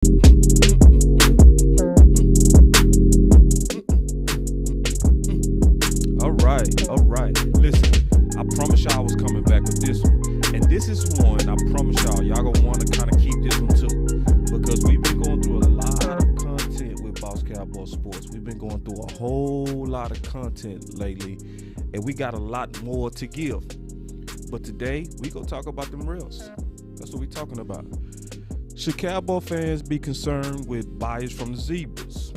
All right. Listen, I promise y'all I was coming back with this one. And this is one, I promise y'all gonna want to kind of keep this one too. Because we've been going through a lot of content with Boss Cowboy Sports. We've been going through a whole lot of content lately. And we got a lot more to give. But today, we gonna talk about them rails. That's what we talking about. Should Cowboy fans be concerned with bias from the Zebras?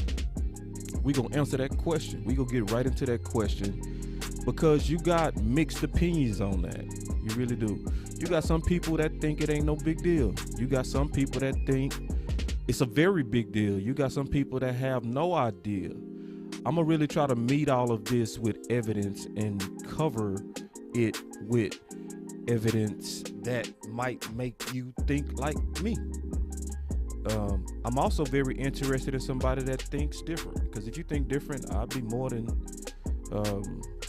We gonna answer that question. We gonna get right into that question because you got mixed opinions on that. You really do. You got some people that think it ain't no big deal. You got some people that think it's a very big deal. You got some people that have no idea. I'm gonna really try to meet all of this with evidence and cover it with evidence that might make you think like me. I'm also very interested in somebody that thinks different, because if you think different, I'd be more than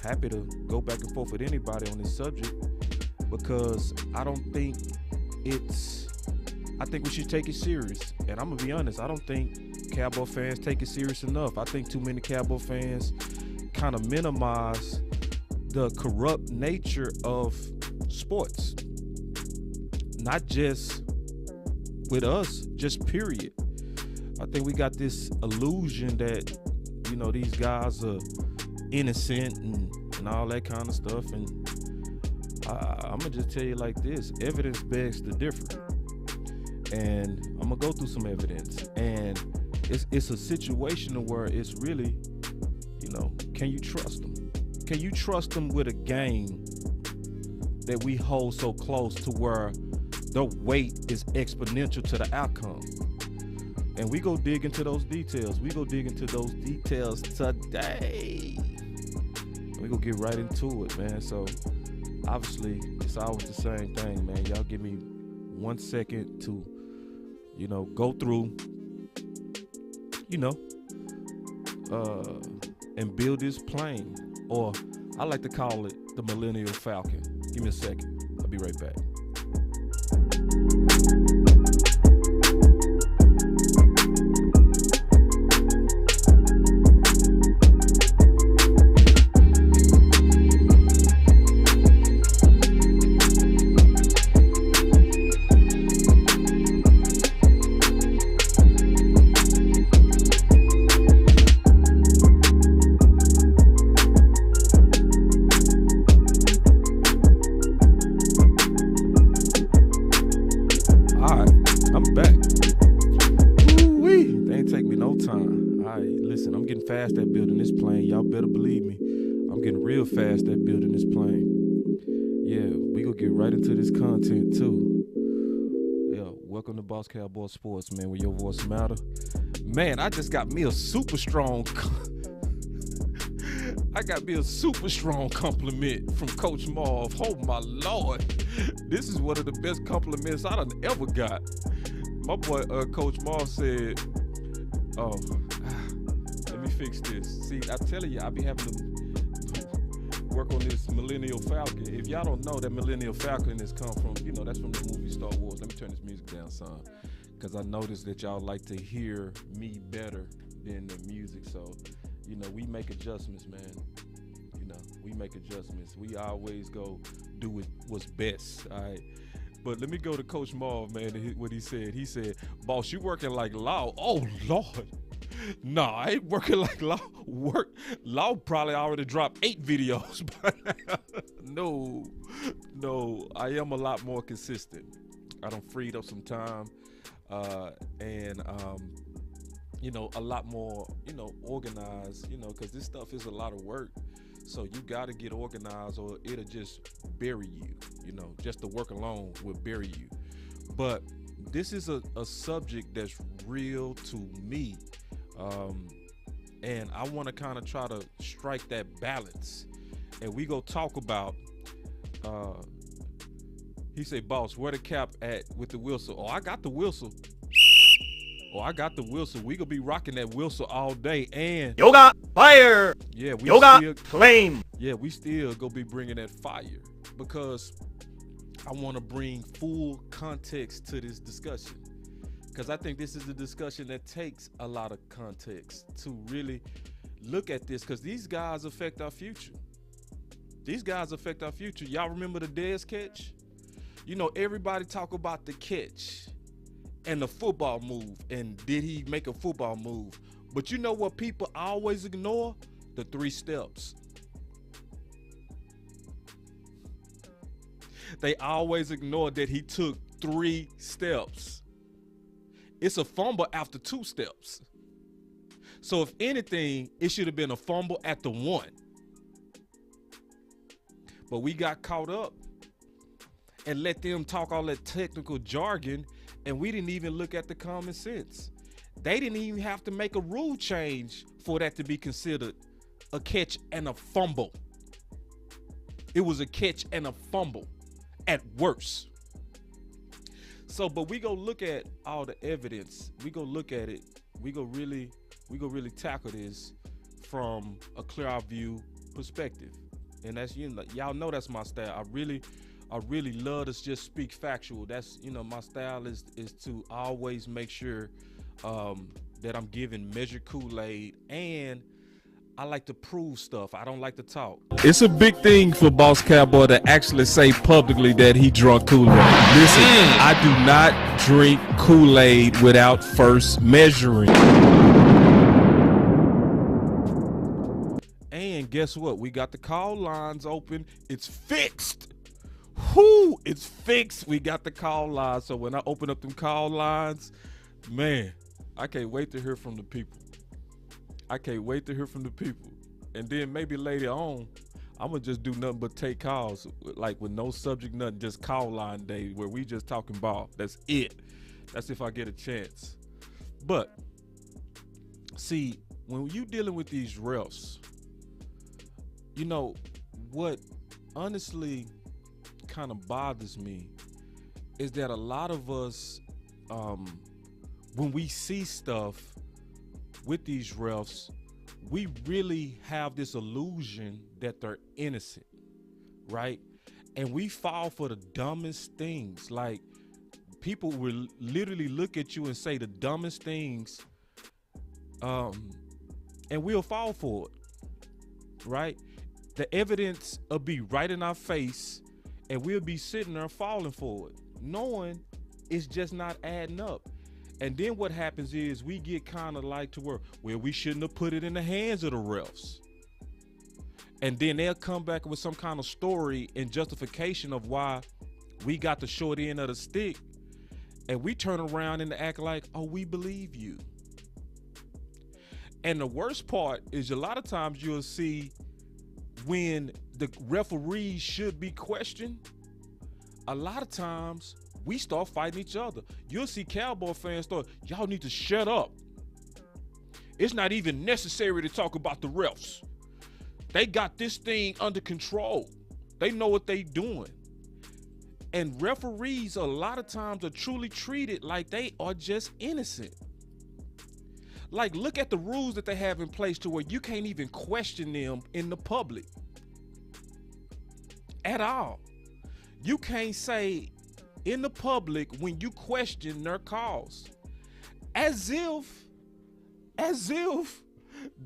happy to go back and forth with anybody on this subject, because I think we should take it serious. And I'm gonna be honest, I don't think Cowboy fans take it serious enough. I think too many Cowboy fans kind of minimize the corrupt nature of sports, not just with us, just period. I think we got this illusion that, you know, these guys are innocent and all that kind of stuff. And I'm gonna just tell you like this: evidence begs to differ. And I'm gonna go through some evidence. And it's a situation where it's really, you know, can you trust them? Can you trust them with a game that we hold so close to where the weight is exponential to the outcome? And we go dig into those details. We go dig into those details today. We go get right into it, man. So obviously it's always the same thing, man. Y'all give me 1 second to, you know, go through, you know, and build this plane, or I like to call it the Millennial Falcon. Give me a second. I'll be right back. Fast at building this plane. Y'all better believe me. I'm getting real fast at building this plane. Yeah, we gonna get right into this content too. Yeah, welcome to Boss Cowboy Sports, man, where your voice matter. Man, I just got me a super strong compliment from Coach Marv. Oh my Lord. This is one of the best compliments I done ever got. My boy Coach Marv said, let me fix this. See, I tell you, I be having to work on this Millennial Falcon. If y'all don't know, that Millennial Falcon has come from, you know, that's from the movie Star Wars. Let me turn this music down some, because I noticed that y'all like to hear me better than the music. So, you know, we make adjustments, man. You know, we make adjustments. We always go do what's best, all right? But let me go to Coach Marv, man, what he said. He said, boss, you working like law. Oh, Lord. No, I ain't working like Law. Law probably already dropped 8 videos by now. No, I am a lot more consistent. I done freed up some time, and you know, a lot more, you know, organized, you know, because this stuff is a lot of work. So you got to get organized or it'll just bury you, you know, just the work alone will bury you. But this is a subject that's real to me. And I want to kind of try to strike that balance, and we go talk about, he said, boss, where the cap at with the whistle? Oh, I got the whistle. We gonna be rocking that whistle all day. And yoga fire. Yeah, flame. Yeah, we still gonna be bringing that fire, because I want to bring full context to this discussion. because I think this is a discussion that takes a lot of context to really look at this, because these guys affect our future. These guys affect our future. Y'all remember the Dez catch? You know, everybody talk about the catch and the football move, and did he make a football move? But you know what people always ignore? The 3 steps. They always ignore that he took 3 steps. It's a fumble after 2 steps. So if anything, it should have been a fumble at the 1. But we got caught up and let them talk all that technical jargon, and we didn't even look at the common sense. They didn't even have to make a rule change for that to be considered a catch and a fumble. It was a catch and a fumble at worst. So, but we go look at all the evidence. We go look at it. We go really tackle this from a clear view perspective. And that's, you know, y'all know that's my style. I really love to just speak factual. That's, you know, my style is to always make sure that I'm giving measured Kool-Aid, and I like to prove stuff. I don't like to talk. It's a big thing for Boss Cowboy to actually say publicly that he drunk Kool-Aid. Listen, I do not drink Kool-Aid without first measuring. And guess what? We got the call lines open. It's fixed. Whoo, it's fixed. We got the call lines. So when I open up them call lines, man, I can't wait to hear from the people. I can't wait to hear from the people. And then maybe later on, I'm going to just do nothing but take calls, like with no subject, nothing, just call line day where we just talking ball. That's it. That's if I get a chance. But see, when you dealing with these refs, you know, what honestly kind of bothers me is that a lot of us, when we see stuff with these refs, we really have this illusion that they're innocent, right? And we fall for the dumbest things. Like, people will literally look at you and say the dumbest things, and we'll fall for it, right? The evidence will be right in our face, and we'll be sitting there falling for it, knowing it's just not adding up. And then what happens is we get kind of like to where, well, we shouldn't have put it in the hands of the refs. And then they'll come back with some kind of story and justification of why we got the short end of the stick. And we turn around and act like, oh, we believe you. And the worst part is a lot of times you'll see when the referees should be questioned, a lot of times we start fighting each other. You'll see Cowboy fans start, y'all need to shut up. It's not even necessary to talk about the refs. They got this thing under control. They know what they doing. And referees a lot of times are truly treated like they are just innocent. Like, look at the rules that they have in place to where you can't even question them in the public at all. You can't say in the public when you question their calls, as if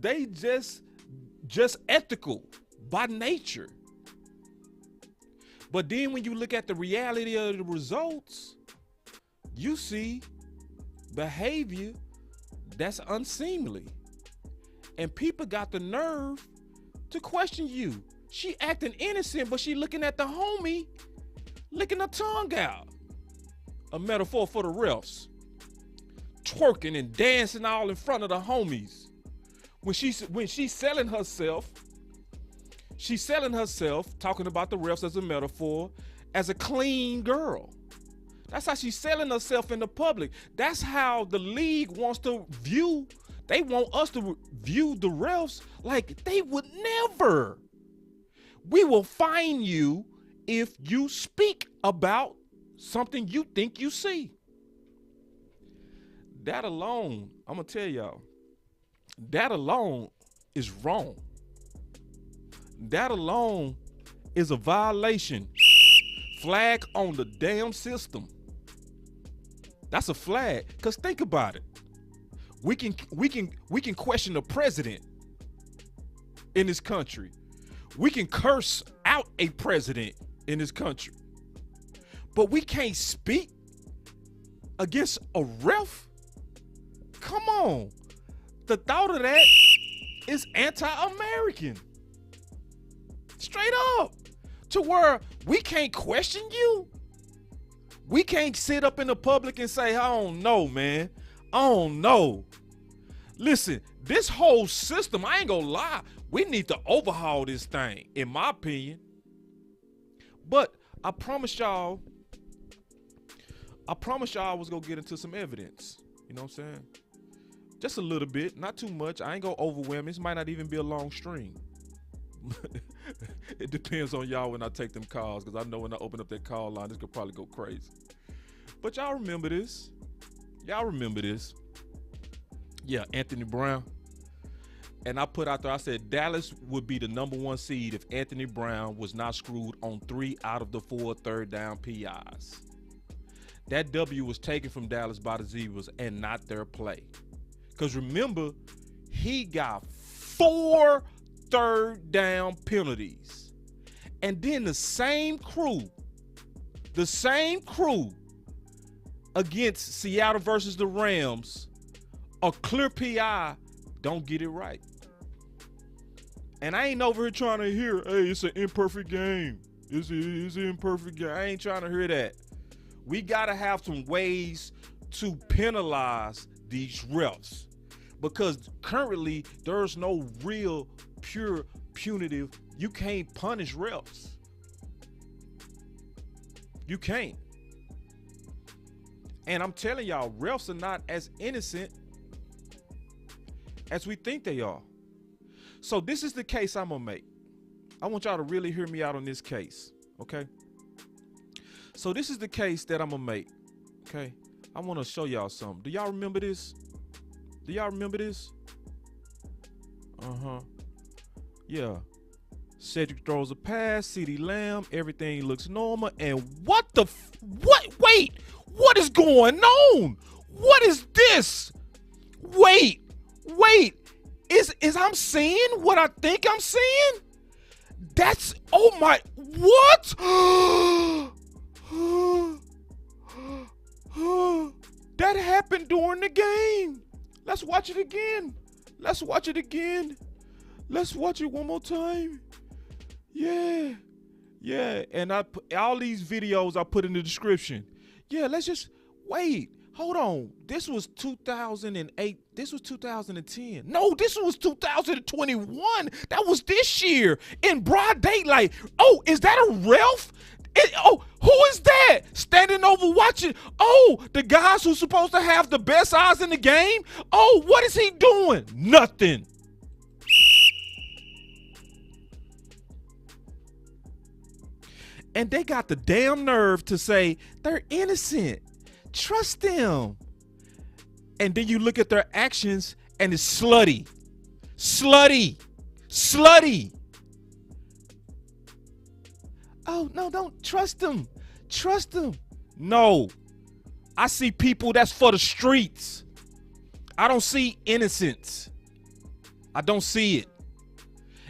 they just ethical by nature. But then when you look at the reality of the results, you see behavior that's unseemly. And people got the nerve to question you. She acting innocent, but she looking at the homie, licking her tongue out. A metaphor for the refs. Twerking and dancing all in front of the homies. When she's selling herself, talking about the refs as a metaphor, as a clean girl. That's how she's selling herself in the public. That's how the league wants to view. They want us to view the refs like they would never. We will fine you if you speak about something you think you see. That alone, I'm going to tell y'all, that alone is wrong. That alone is a violation. Flag on the damn system. That's a flag. Because think about it. We can question the president in this country. We can curse out a president in this country. But we can't speak against a ref? Come on. The thought of that is anti-American. Straight up. To where we can't question you. We can't sit up in the public and say, I don't know, man. I don't know. Listen, this whole system, I ain't gonna lie, we need to overhaul this thing, in my opinion. But I promise y'all I was gonna get into some evidence. You know what I'm saying? Just a little bit, not too much. I ain't gonna overwhelm. This might not even be a long stream. It depends on y'all when I take them calls, because I know when I open up that call line, this could probably go crazy. But y'all remember this. Yeah, Anthony Brown. And I put out there, I said Dallas would be the number 1 seed if Anthony Brown was not screwed on 3 out of the 4 third down PIs. That W was taken from Dallas by the Zebras and not their play. Because remember, he got 4 third down penalties. And then the same crew against Seattle versus the Rams, a clear PI, don't get it right. And I ain't over here trying to hear, hey, it's an imperfect game. It's an imperfect game. I ain't trying to hear that. We got to have some ways to penalize these refs, because currently there's no real pure punitive. You can't punish refs. You can't. And I'm telling y'all, refs are not as innocent as we think they are. So this is the case I'm gonna make. I want y'all to really hear me out on this case, okay? So this is the case that I'm gonna make, okay? I want to show y'all something. Do y'all remember this? Yeah. Cedric throws a pass, CeeDee Lamb, everything looks normal, and wait, what is going on? What is this? Wait, is I'm seeing what I think I'm seeing? That's, oh my, what? That happened during the game. Let's watch it again. Let's watch it one more time. Yeah. And all these videos I put in the description. Yeah, let's just wait. Hold on. This was 2008. This was 2010. No, this was 2021. That was this year in broad daylight. Oh, is that a ref? Who is that standing over watching? Oh, the guys who's supposed to have the best eyes in the game. Oh, what is he doing? Nothing. And they got the damn nerve to say they're innocent. Trust them. And then you look at their actions and it's slutty. Oh, no, don't trust them. No. I see people that's for the streets. I don't see innocence. I don't see it.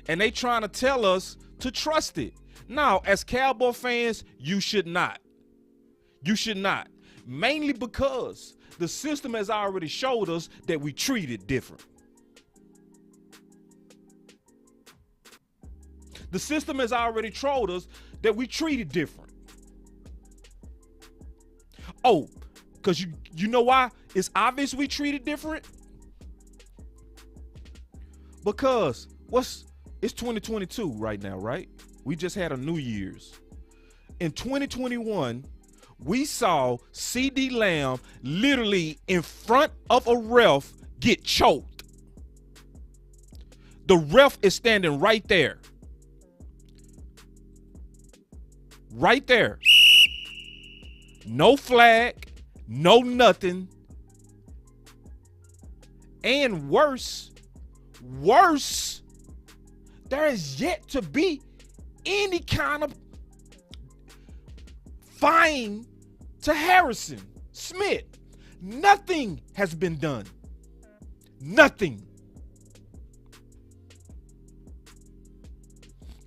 And they trying to tell us to trust it. Now, as Cowboy fans, you should not. Mainly because the system has already showed us that we treat it different. The system has already told us that we treat it different. Oh, because you know why? It's obvious we treat it different. Because it's 2022 right now, right? We just had a New Year's. In 2021, we saw CeeDee Lamb literally in front of a ref get choked. The ref is standing right there. Right there. No flag, no nothing. And worse, there is yet to be any kind of fine to Harrison Smith. Nothing has been done. Nothing.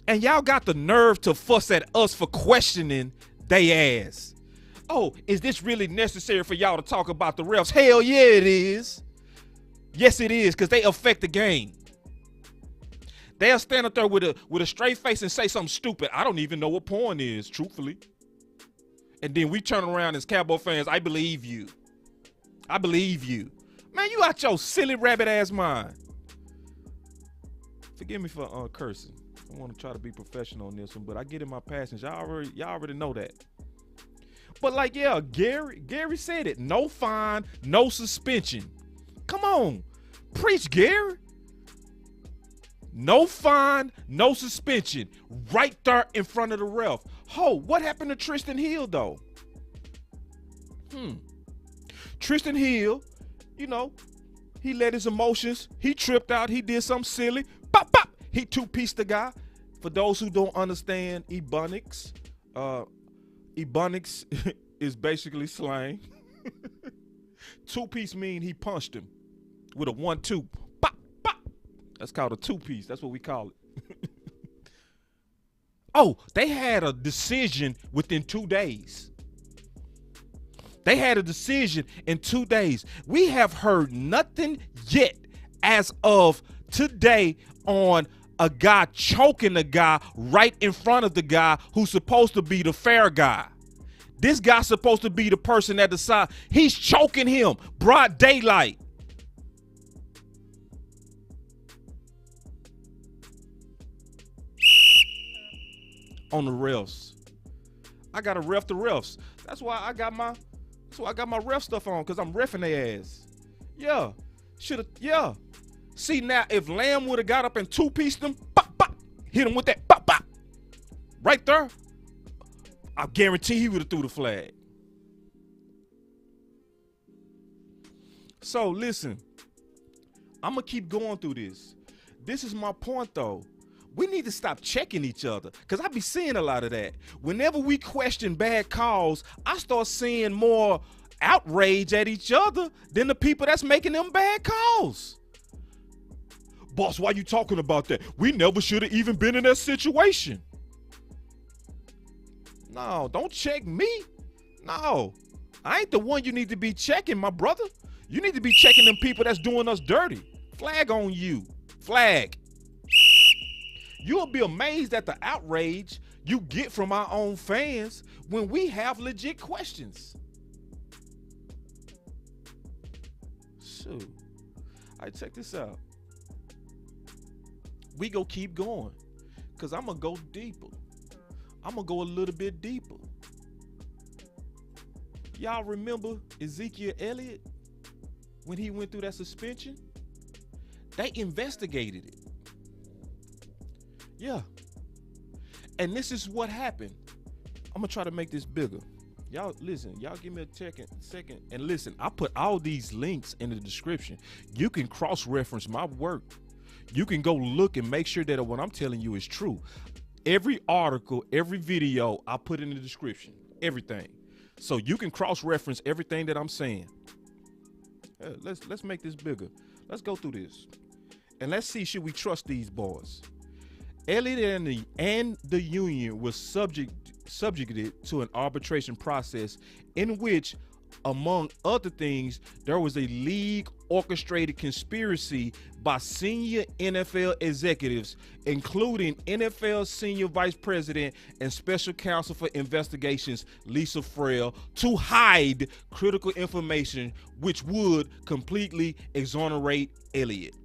And y'all got the nerve to fuss at us for questioning they ass. Oh, is this really necessary for y'all to talk about the refs? Hell yeah, it is. Yes, it is, because they affect the game. They'll stand up there with a straight face and say something stupid. I don't even know what porn is, truthfully. And then we turn around as Cowboy fans, I believe you. I believe you. Man, you out your silly rabbit ass mind. Forgive me for cursing. I want to try to be professional on this one, but I get in my passions. Y'all already know that. But like, yeah, Gary said it. No fine, no suspension. Come on. Preach, Gary. No fine, no suspension. Right there in front of the ref. What happened to Tristan Hill, though? Tristan Hill, he let his emotions. He tripped out. He did something silly. Pop, pop. He two-pieced the guy. For those who don't understand ebonics, ebonics is basically slang. Two-piece mean he punched him with a 1-2. Pop, pop. That's called a two-piece. That's what we call it. They had a decision within 2 days. They had a decision in 2 days. We have heard nothing yet as of today on a guy choking a guy right in front of the guy who's supposed to be the fair guy. This guy's supposed to be the person at the side. He's choking him, broad daylight. On the refs. I got to ref the refs. That's why I got my ref stuff on, because I'm reffing their ass. Yeah. Yeah. See, now, if Lamb would have got up and two-pieced him, pop, pop, hit him with that pop, pop, right there, I guarantee he would have threw the flag. So, listen, I'm going to keep going through this. This is my point, though. We need to stop checking each other, because I be seeing a lot of that. Whenever we question bad calls, I start seeing more outrage at each other than the people that's making them bad calls. Boss, why you talking about that? We never should have even been in that situation. No, don't check me. No, I ain't the one you need to be checking, my brother. You need to be checking them people that's doing us dirty. Flag on you. Flag. You'll be amazed at the outrage you get from our own fans when we have legit questions. Shoot. All right, check this out. We go keep going, because I'm going to go deeper. I'm going to go a little bit deeper. Y'all remember Ezekiel Elliott when he went through that suspension? They investigated it. Yeah. And this is what happened. I'm going to try to make this bigger. Y'all listen, y'all give me a second. And listen, I put all these links in the description. You can cross-reference my work. You can go look and make sure that what I'm telling you is true. Every article, every video, I put in the description. Everything. So you can cross-reference everything that I'm saying. Let's make this bigger. Let's go through this. And let's see, should we trust these boys? Elliott and the union was subjected to an arbitration process in which, among other things, there was a league orchestrated conspiracy by senior NFL executives, including NFL senior vice president and special counsel for investigations, Lisa Frail, to hide critical information which would completely exonerate Elliott.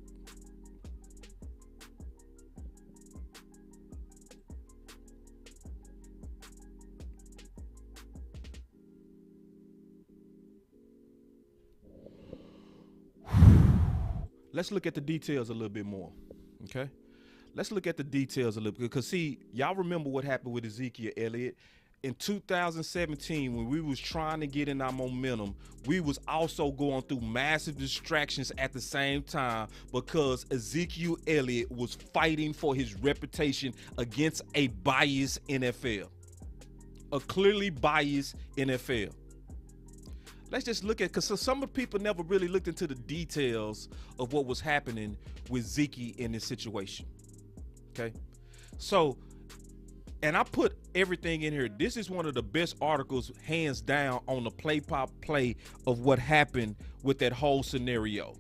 Let's look at the details a little bit more, okay? Let's look at the details a little bit, because see, y'all remember what happened with Ezekiel Elliott. In 2017, when we was trying to get in our momentum, we was also going through massive distractions at the same time, because Ezekiel Elliott was fighting for his reputation against a biased NFL, a clearly biased NFL. let's just look at, because some of the people never really looked into the details of what was happening with Zeke in this situation. Okay. So, and I put everything in here. This is one of the best articles, hands down, on the play-by-play of what happened with that whole scenario.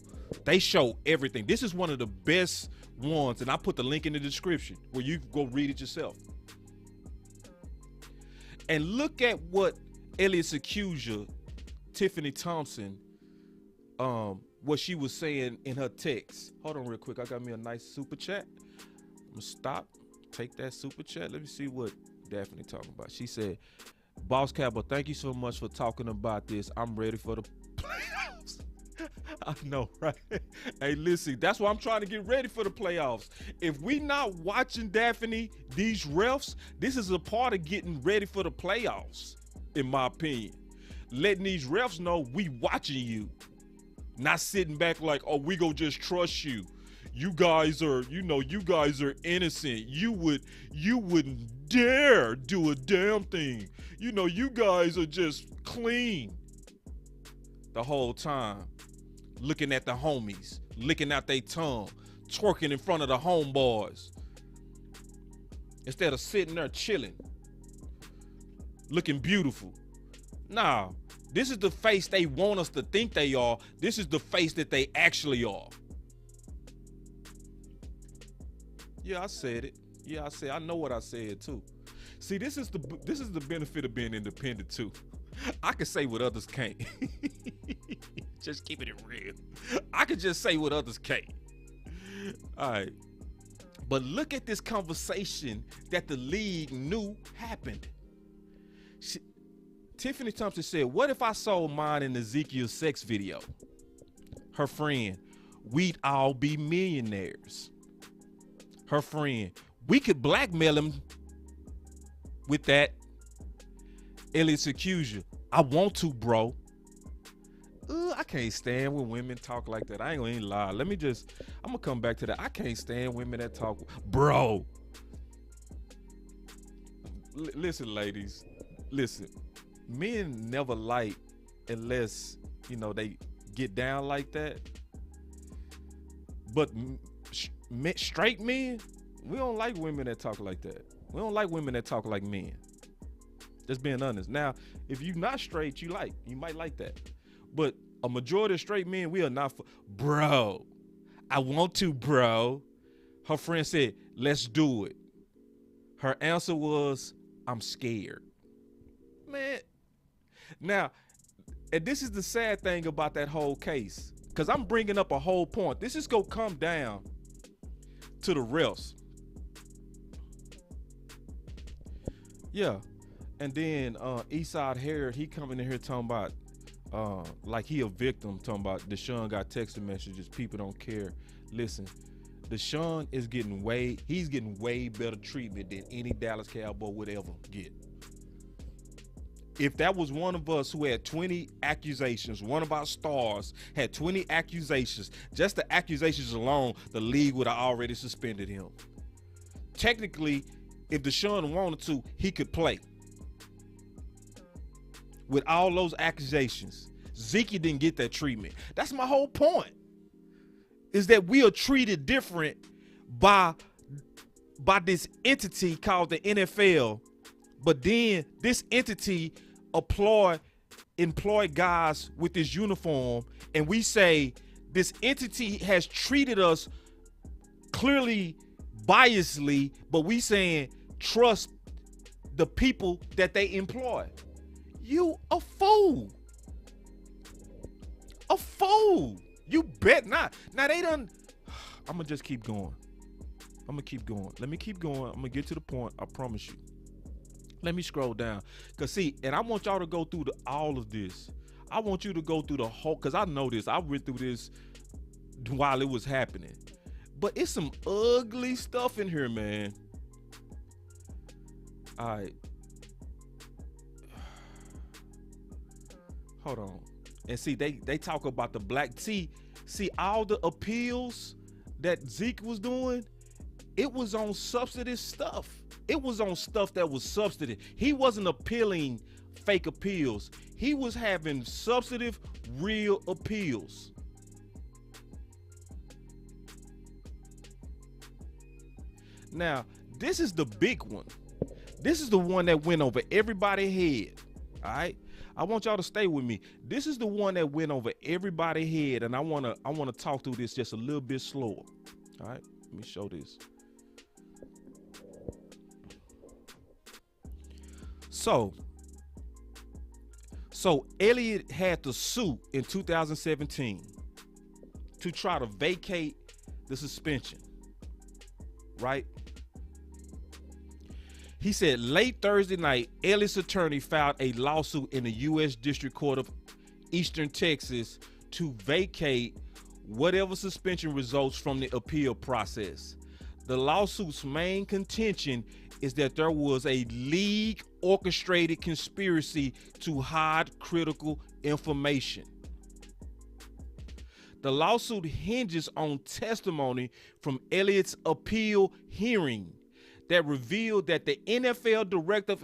They show everything. This is one of the best ones, and I put the link in the description where you can go read it yourself. And look at what Elliott's accuser, Tiffany Thompson, what she was saying in her text. Hold on real quick. I got me a nice super chat. I'm gonna stop, take that super chat. Let me see what Daphne talking about. She said, Boss Cowboy, thank you so much for talking about this. I'm ready for the playoffs. I know, right? Hey, listen, that's why I'm trying to get ready for the playoffs. If we not watching, Daphne, these refs, this is a part of getting ready for the playoffs, in my opinion. Letting these refs know we watching you. Not sitting back like, oh, we go just trust you. You guys are, you guys are innocent. You wouldn't dare do a damn thing. You guys are just clean. The whole time, looking at the homies, licking out their tongue, twerking in front of the homeboys. Instead of sitting there chilling, looking beautiful. Nah, this is the face they want us to think they are. This is the face that they actually are. Yeah, I said it. Yeah, I know what I said too. See, this is the benefit of being independent too. I can say what others can't. Just keeping it real. I can just say what others can't. All right. But look at this conversation that the league knew happened. Tiffany Thompson said, what if I sold mine in Ezekiel's sex video? Her friend, we'd all be millionaires. Her friend, we could blackmail him with that. Elliott's accuser, I want to, bro. I can't stand when women talk like that. I ain't gonna even lie. I'm gonna come back to that. I can't stand women that talk, bro. Listen, ladies, listen. Men never like unless, they get down like that. But straight men, we don't like women that talk like that. We don't like women that talk like men. Just being honest. Now, if you're not straight, you might like that. But a majority of straight men, we are not for, bro. I want to, bro. Her friend said, let's do it. Her answer was, I'm scared. Man. Now, and this is the sad thing about that whole case, because I'm bringing up a whole point. This is going to come down to the refs. Yeah. And then Eastside Harriet, he coming in here talking about like he a victim, talking about Deshaun got text messages, people don't care. Listen, Deshaun is getting way better treatment than any Dallas Cowboy would ever get. If that was one of us who had 20 accusations, one of our stars had 20 accusations, just the accusations alone, the league would have already suspended him. Technically, if Deshaun wanted to, he could play. With all those accusations, Zeke didn't get that treatment. That's my whole point, is that we are treated different by this entity called the NFL, but then this entity employ guys with this uniform, and we say this entity has treated us clearly biasly, but we saying trust the people that they employ. You a fool. A fool. You bet not. Now they done. I'm going to just keep going. I'm going to keep going. Let me keep going. I'm going to get to the point. I promise you. Let me scroll down. Because see, and I want y'all to go through all of this. I want you to go through the whole, because I know this. I went through this while it was happening. But it's some ugly stuff in here, man. All right. Hold on. And see, they talk about the black tea. See, all the appeals that Zeke was doing, it was on substantive stuff. It was on stuff that was substantive. He wasn't appealing fake appeals. He was having substantive, real appeals. Now, this is the big one. This is the one that went over everybody's head. All right, I want y'all to stay with me. This is the one that went over everybody's head, and I wanna talk through this just a little bit slower. All right, let me show this. So Elliott had to sue in 2017 to try to vacate the suspension, right? He said late Thursday night, Elliott's attorney filed a lawsuit in the U.S. District Court of Eastern Texas to vacate whatever suspension results from the appeal process. The lawsuit's main contention is that there was a league orchestrated conspiracy to hide critical information. The lawsuit hinges on testimony from Elliott's appeal hearing that revealed that the NFL Director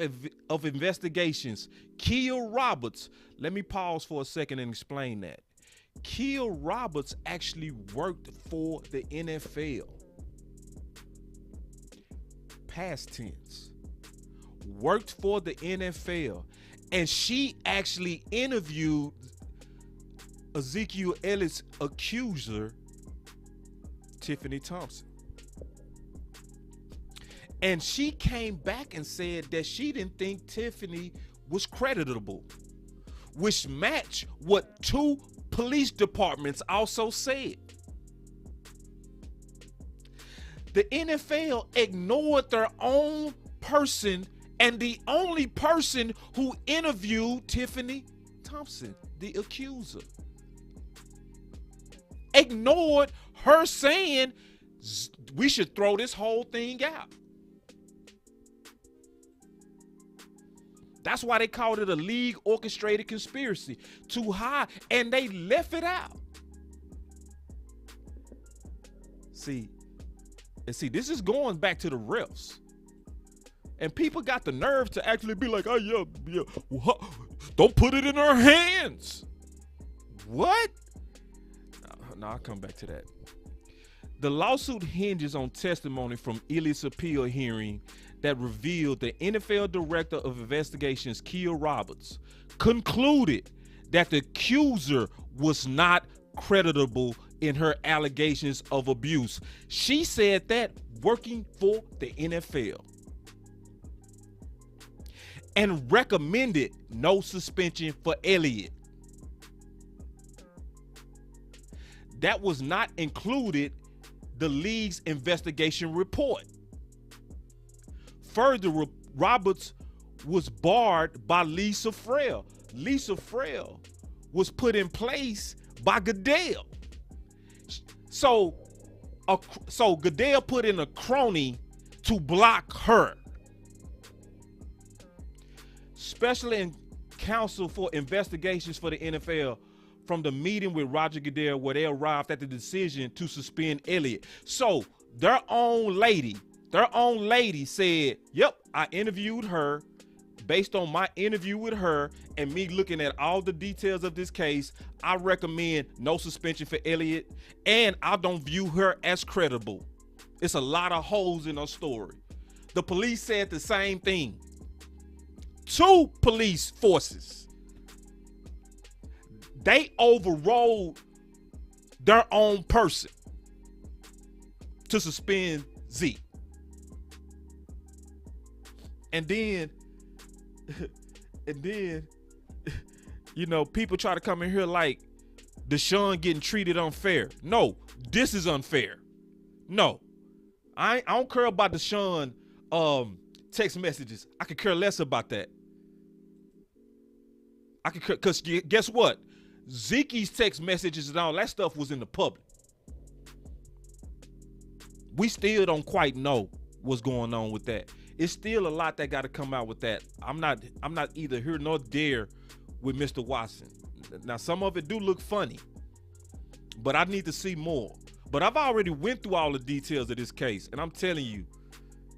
of Investigations, Keel Roberts, let me pause for a second and explain that. Keel Roberts actually worked for the NFL. Past tense. Worked for the NFL. And she actually interviewed Ezekiel Elliott's accuser, Tiffany Thompson. And she came back and said that she didn't think Tiffany was creditable, which matched what 2 police departments also said. The NFL ignored their own person and the only person who interviewed Tiffany Thompson, the accuser. Ignored her saying we should throw this whole thing out. That's why they called it a league orchestrated conspiracy to hide, and they left it out. See, this is going back to the refs. And people got the nerve to actually be like, oh, yeah, don't put it in her hands. What? No, I'll come back to that. The lawsuit hinges on testimony from Elliott's appeal hearing that revealed the NFL Director of Investigations, Keel Roberts, concluded that the accuser was not creditable in her allegations of abuse. She said that working for the NFL, and recommended no suspension for Elliott. That was not included the league's investigation report. Further, Roberts was barred by Lisa Frell. Lisa Frell was put in place by Goodell. So Goodell put in a crony to block her. Special counsel for investigations for the NFL from the meeting with Roger Goodell where they arrived at the decision to suspend Elliott. So their own lady said, yep, I interviewed her. Based on my interview with her and me looking at all the details of this case, I recommend no suspension for Elliott, and I don't view her as credible. It's a lot of holes in her story. The police said the same thing. 2 police forces, they overrode their own person to suspend Zeke. And then, you know, people try to come in here like Deshaun getting treated unfair. No, this is unfair. No, I don't care about Deshaun text messages. I could care less about that. I could care, because guess what? Zeke's text messages and all that stuff was in the public. We still don't quite know what's going on with that. It's still a lot that got to come out with that. I'm not either here nor there with Mr. Watson. Now, some of it do look funny, but I need to see more. But I've already went through all the details of this case, and I'm telling you,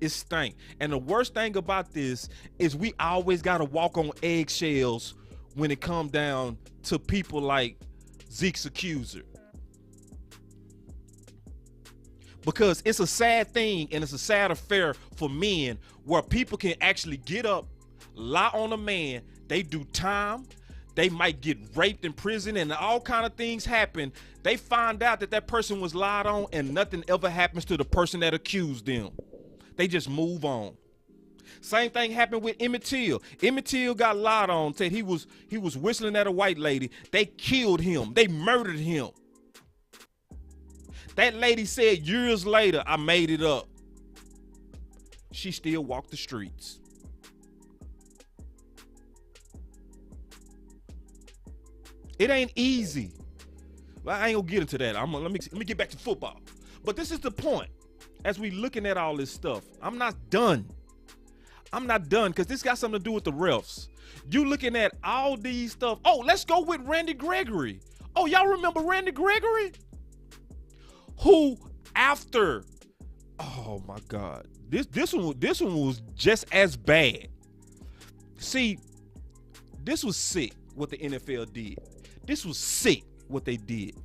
It stank. And the worst thing about this is we always got to walk on eggshells when it come down to people like Zeke's accuser. Because it's a sad thing and it's a sad affair for men where people can actually get up, lie on a man, they do time, they might get raped in prison and all kind of things happen. They find out that that person was lied on and nothing ever happens to the person that accused them. They just move on. Same thing happened with Emmett Till. Emmett Till got lied on, said he was whistling at a white lady. They killed him. They murdered him. That lady said years later, I made it up. She still walked the streets. It ain't easy. I ain't gonna get into that. Let me get back to football. But this is the point. As we looking at all this stuff, I'm not done. I'm not done because this got something to do with the refs. You looking at all these stuff. Oh, let's go with Randy Gregory. Oh, y'all remember Randy Gregory? Who after, oh my God, this one was just as bad. See, this was sick what the NFL did. This was sick what they did.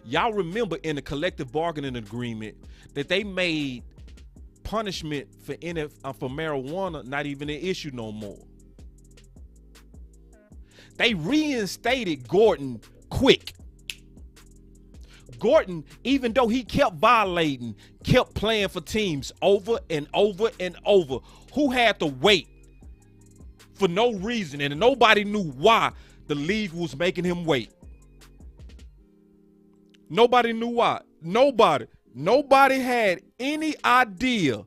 Y'all remember in the collective bargaining agreement that they made punishment for marijuana not even an issue no more. They reinstated Gordon quick. Gordon, even though he kept violating, kept playing for teams over and over and over, who had to wait for no reason, and nobody knew why the league was making him wait. Nobody knew why. Nobody had any idea.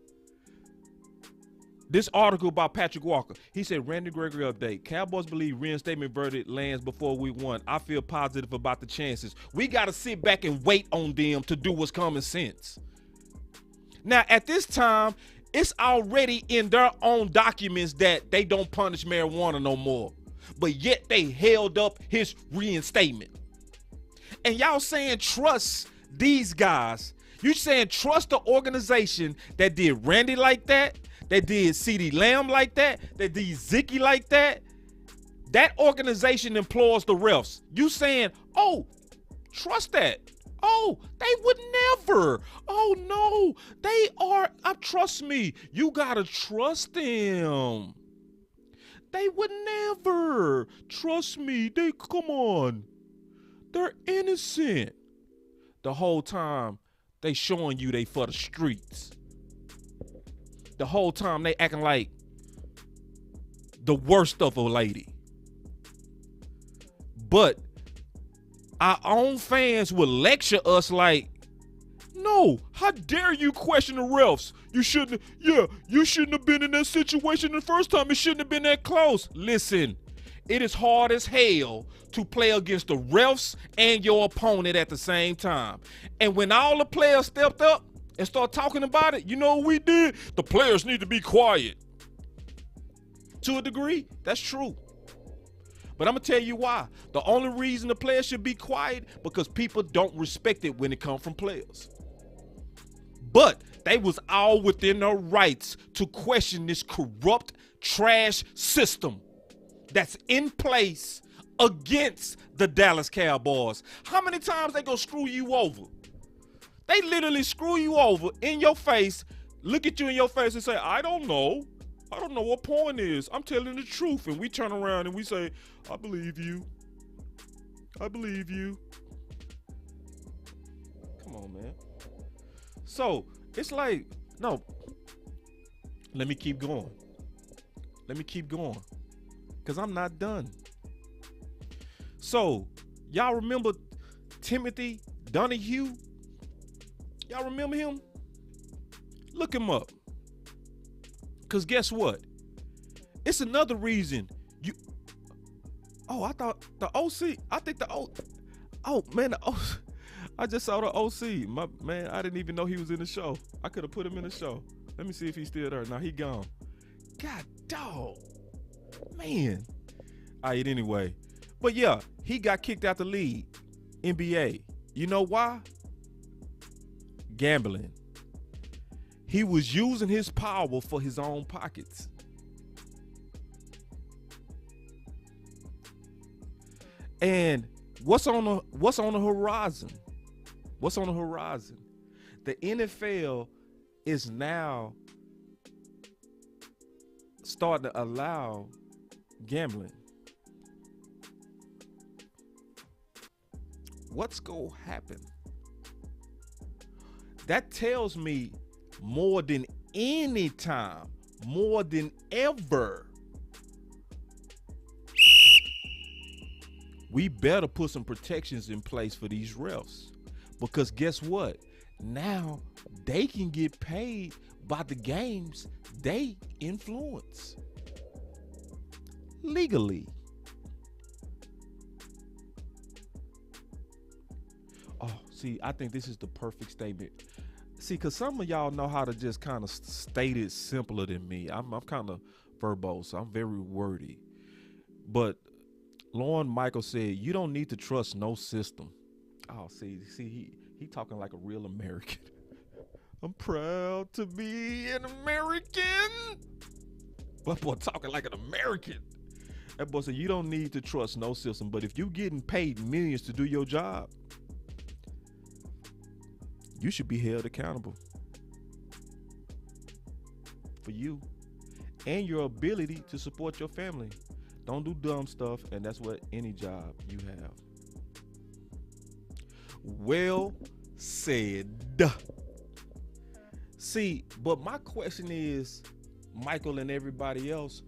This article by Patrick Walker, he said, Randy Gregory update. Cowboys believe reinstatement verdict lands before week 1. I feel positive about the chances. We got to sit back and wait on them to do what's common sense. Now, at this time, it's already in their own documents that they don't punish marijuana no more. But yet they held up his reinstatement. And y'all saying trust these guys. You saying trust the organization that did Randy like that did CeeDee Lamb like that did Ezekiel like that. That organization employs the refs. You saying, oh, trust that. Oh, they would never. Oh, no, they are. Trust me. You got to trust them. They would never. Trust me. Come on. They're innocent. The whole time they showing you they for the streets. The whole time they acting like the worst of a lady. But our own fans will lecture us like, no, how dare you question the refs? You shouldn't have been in that situation the first time. It shouldn't have been that close. Listen, it is hard as hell to play against the refs and your opponent at the same time. And when all the players stepped up and start talking about it, you know what we did? The players need to be quiet. To a degree, that's true. But I'm going to tell you why. The only reason the players should be quiet, because people don't respect it when it comes from players. But they was all within their rights to question this corrupt trash system that's in place against the Dallas Cowboys. How many times they gonna screw you over? They literally screw you over in your face, look at you in your face and say, I don't know what point is. I'm telling the truth. And we turn around and we say, I believe you. I believe you. Come on, man. So it's like, no, let me keep going. Because I'm not done. So y'all remember Timothy Donahue? Y'all remember him? Look him up. Because guess what? It's another reason you. Oh, I thought the OC. I think the Oh, man, the OC. I just saw the OC. Man, I didn't even know he was in the show. I could have put him in the show. Let me see if he's still there. Now he gone. God dog. Man. All right, anyway. But yeah, he got kicked out the league. NBA. You know why? Gambling. He was using his power for his own pockets. And what's on the horizon? What's on the horizon? The NFL is now starting to allow gambling. What's going to happen? That tells me more than any time, more than ever, we better put some protections in place for these refs. Because guess what? Now they can get paid by the games they influence legally. Oh, see, I think this is the perfect statement. See, because some of y'all know how to just kind of state it simpler than me. I'm kind of verbose, so I'm very wordy. But Lauren Michael said, you don't need to trust no system. Oh, see, he talking like a real American. I'm proud to be an American. That boy talking like an American. That boy said, you don't need to trust no system, but if you getting paid millions to do your job, you should be held accountable for you and your ability to support your family. Don't do dumb stuff, and that's what any job you have. Well said. See, but my question is, Michael and everybody else,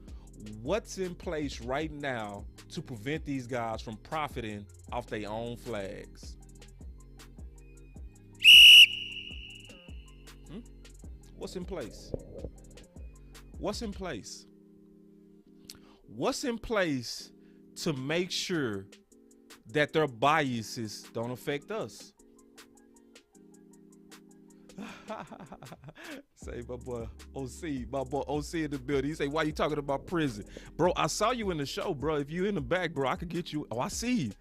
what's in place right now to prevent these guys from profiting off their own flags? What's in place? What's in place? What's in place to make sure that their biases don't affect us? Say my boy OC in the building. He say, why you talking about prison? Bro, I saw you in the show, bro. If you in the back, bro, I could get you. Oh, I see you.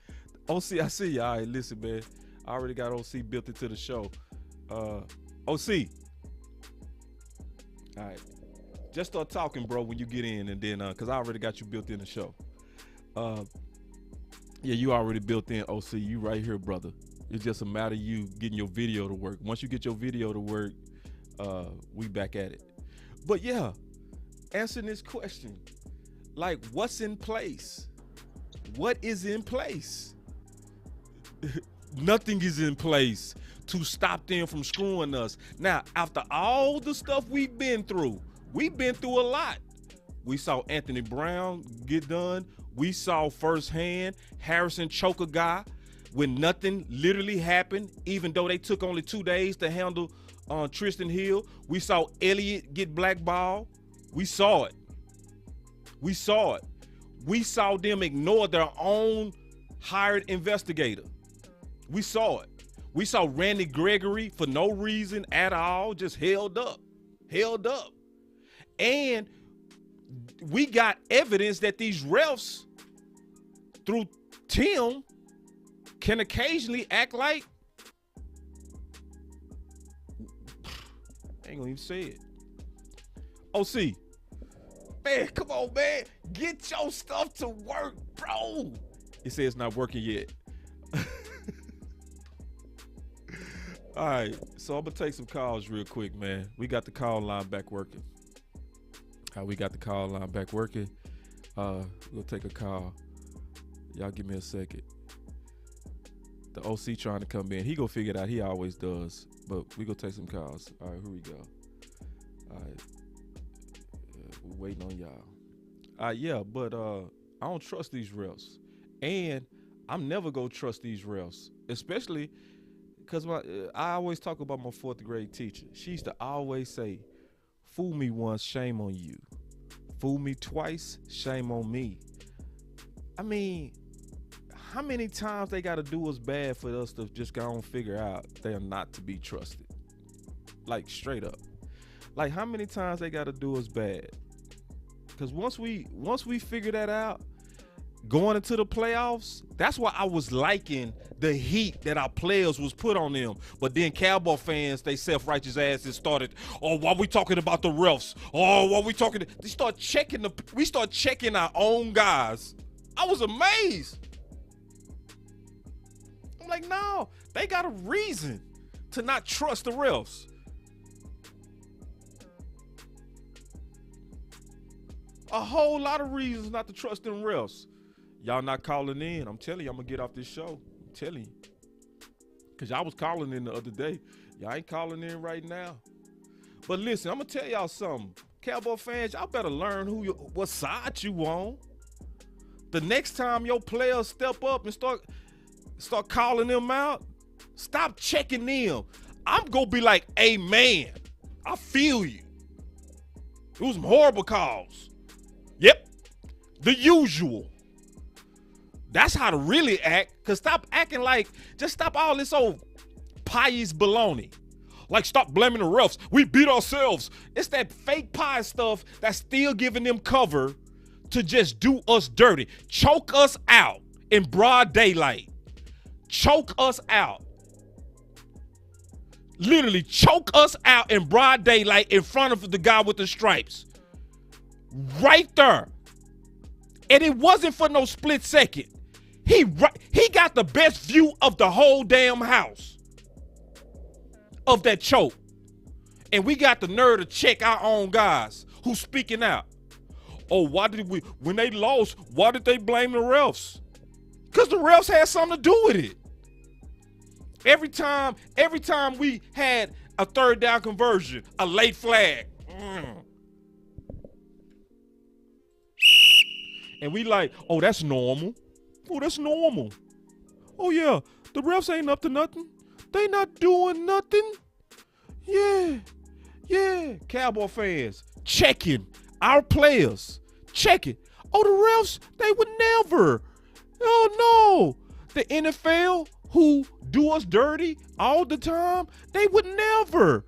OC, I see you. All right, listen, man. I already got OC built into the show. OC. All right. Just start talking, bro, when you get in, and then, because I already got you built in the show. Yeah, you already built in, OC. You right here, brother. It's just a matter of you getting your video to work. Once you get your video to work, we back at it. But yeah, answering this question, like, what's in place? What is in place? Nothing is in place to stop them from screwing us. Now, after all the stuff we've been through a lot. We saw Anthony Brown get done. We saw firsthand Harrison choke a guy when nothing literally happened, even though they took only 2 days to handle Tristan Hill. We saw Elliott get blackballed. We saw it. We saw them ignore their own hired investigator. We saw it. We saw Randy Gregory, for no reason at all, just held up. And we got evidence that these refs, through Tim, can occasionally act like, I ain't gonna even say it. OC, man, come on, man. Get your stuff to work, bro. It says it's not working yet. All right, so I'm gonna take some calls real quick, man. We got the call line back working. We'll take a call. Y'all give me a second. The OC trying to come in. He gonna figure it out. He always does. But we gonna take some calls. All right, here we go. All right. We're waiting on y'all. Yeah, but I don't trust these refs. And I'm never gonna trust these refs. Especially because I always talk about my 4th grade teacher. She used to always say, fool me once, shame on you. Fool me twice, shame on me. I mean, how many times they got to do us bad for us to just go and figure out they are not to be trusted? Like, straight up. Like, how many times they got to do us bad? Because once we figure that out, going into the playoffs, that's why I was liking the heat that our players was put on them. But then Cowboy fans, they self-righteous asses started, oh, why we talking about the refs? Oh, why we talking? We start checking our own guys. I was amazed. I'm like, no, they got a reason to not trust the refs. A whole lot of reasons not to trust them refs. Y'all not calling in. I'm telling you, I'm going to get off this show. I'm telling you. Because y'all was calling in the other day. Y'all ain't calling in right now. But listen, I'm going to tell y'all something. Cowboy fans, y'all better learn what side you on. The next time your players step up and start calling them out, stop checking them. I'm going to be like, hey, man, I feel you. It was some horrible calls. Yep, the usual. That's how to really act. Because stop acting like, just stop all this old pious baloney. Like, stop blaming the refs. We beat ourselves. It's that fake pie stuff that's still giving them cover to just do us dirty. Choke us out in broad daylight. Choke us out. Literally choke us out in broad daylight in front of the guy with the stripes. Right there. And it wasn't for no split second. He got the best view of the whole damn house of that choke. And we got the nerve to check our own guys who's speaking out. Oh, when they lost, why did they blame the refs? Because the refs had something to do with it. Every time we had a third down conversion, a late flag. And we like, oh, that's normal. Oh, that's normal. Oh, yeah, the refs ain't up to nothing. They not doing nothing. Yeah. Cowboy fans, checking our players. Checking. Oh, the refs, they would never. Oh, no. The NFL, who do us dirty all the time, they would never.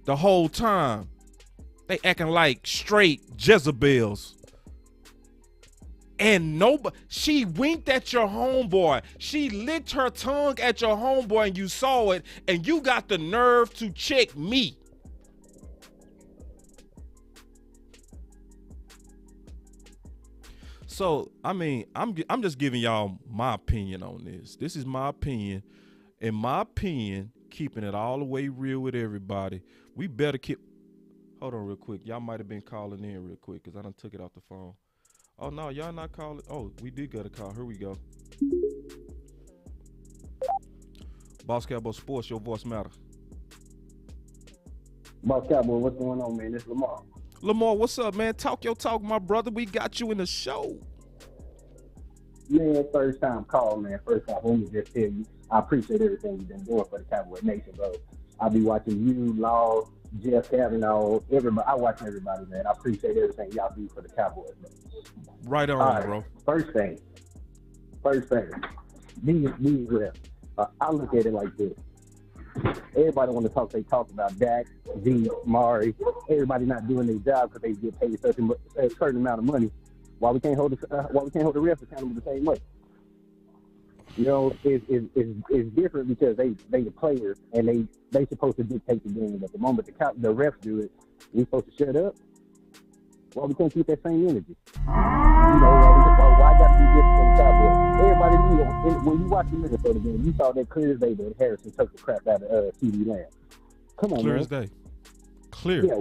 The whole time. They acting like straight Jezebels. And she winked at your homeboy. She licked her tongue at your homeboy and you saw it, and you got the nerve to check me. So, I mean, I'm just giving y'all my opinion on this. This is my opinion. In my opinion, keeping it all the way real with everybody, we better keep. Hold on real quick. Y'all might have been calling in real quick because I done took it off the phone. Oh, no, y'all not calling. Oh, we did get a call. Here we go. Boss Cowboy Sports, your voice matter. Boss Cowboy, what's going on, man? It's Lamar. Lamar, what's up, man? Talk your talk, my brother. We got you in the show. Man, first time call, man. First off, let me just tell you, I appreciate everything you've been doing for the Cowboy Nation, bro. I'll be watching you, Law, Jeff Kavanaugh, everybody. I watch everybody, man. I appreciate everything y'all do for the Cowboys, man. Right on, right, bro. First thing. These refs. I look at it like this. Everybody want to talk. They talk about Dak, Z, Mari. Everybody not doing their job because they get paid a certain amount of money. Why we can't hold the refs accountable the same way? You know, it's different because they the players and they supposed to dictate the game. But the moment the refs do it, we supposed to shut up. Why we can't keep that same energy? You know, why got to be different from the Cowboys? Everybody knew when you watch the Minnesota game, you saw that clear as day that Harrison took the crap out of CeeDee Lamb. Come on, clear man. as day. Clear. Yeah,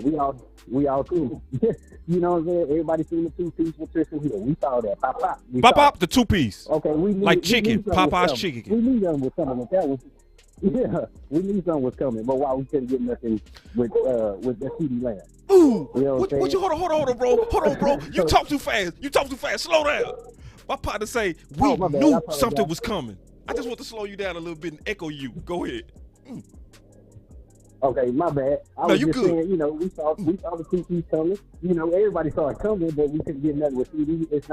we all seen it. You know what I'm saying? Everybody seen the two-piece with Tristan Hill. We saw that. Pop, the two-piece. Okay, like chicken. Popeye's chicken. We knew something was coming with that one. Yeah, we knew something was coming, but why we couldn't get nothing with the CeeDee Lamb? Ooh, you know what you hold on, bro. Hold on, bro. You talk too fast. Slow down. My partner say we knew something was coming. I just want to slow you down a little bit and echo you. Go ahead. Okay, my bad. I was just saying, you know, we saw the two-piece coming. You know, everybody saw it coming, but we couldn't get nothing with CeeDee. It's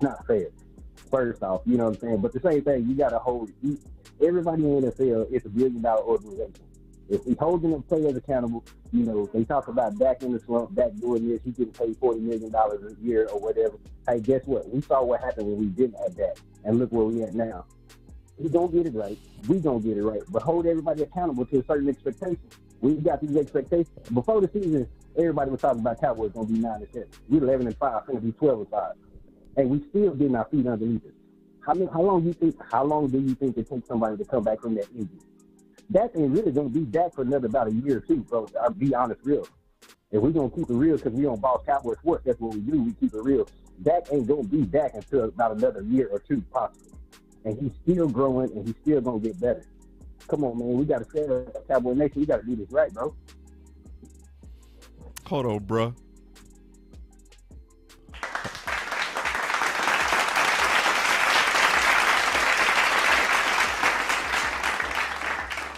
not fair. First off, you know what I'm saying? But the same thing, you got to hold everybody in the NFL. It's $1 billion organization. If we holding the players accountable, you know, they talk about Dak in the slump, Dak doing this, he getting paid $40 million a year or whatever. Hey, guess what? We saw what happened when we didn't have Dak, and look where we at now. He don't get it right. We don't get it right. But hold everybody accountable to a certain expectation. We got these expectations. Before the season, everybody was talking about Cowboys going to be 9-7. We're 11-5, going to be 12-5. And we still getting our feet underneath us. How long do you think it takes somebody to come back from that injury? Dak ain't really going to be Dak for another about a year or two, bro. I'll be honest, real. If we're going to keep it real because we on Boss Cowboy Sports, that's what we do. We keep it real. Dak ain't going to be Dak until about another year or two, possibly. And he's still growing, and he's still going to get better. Come on, man. We got to set up Cowboy Nation. We got to do this right, bro. Hold on, bro.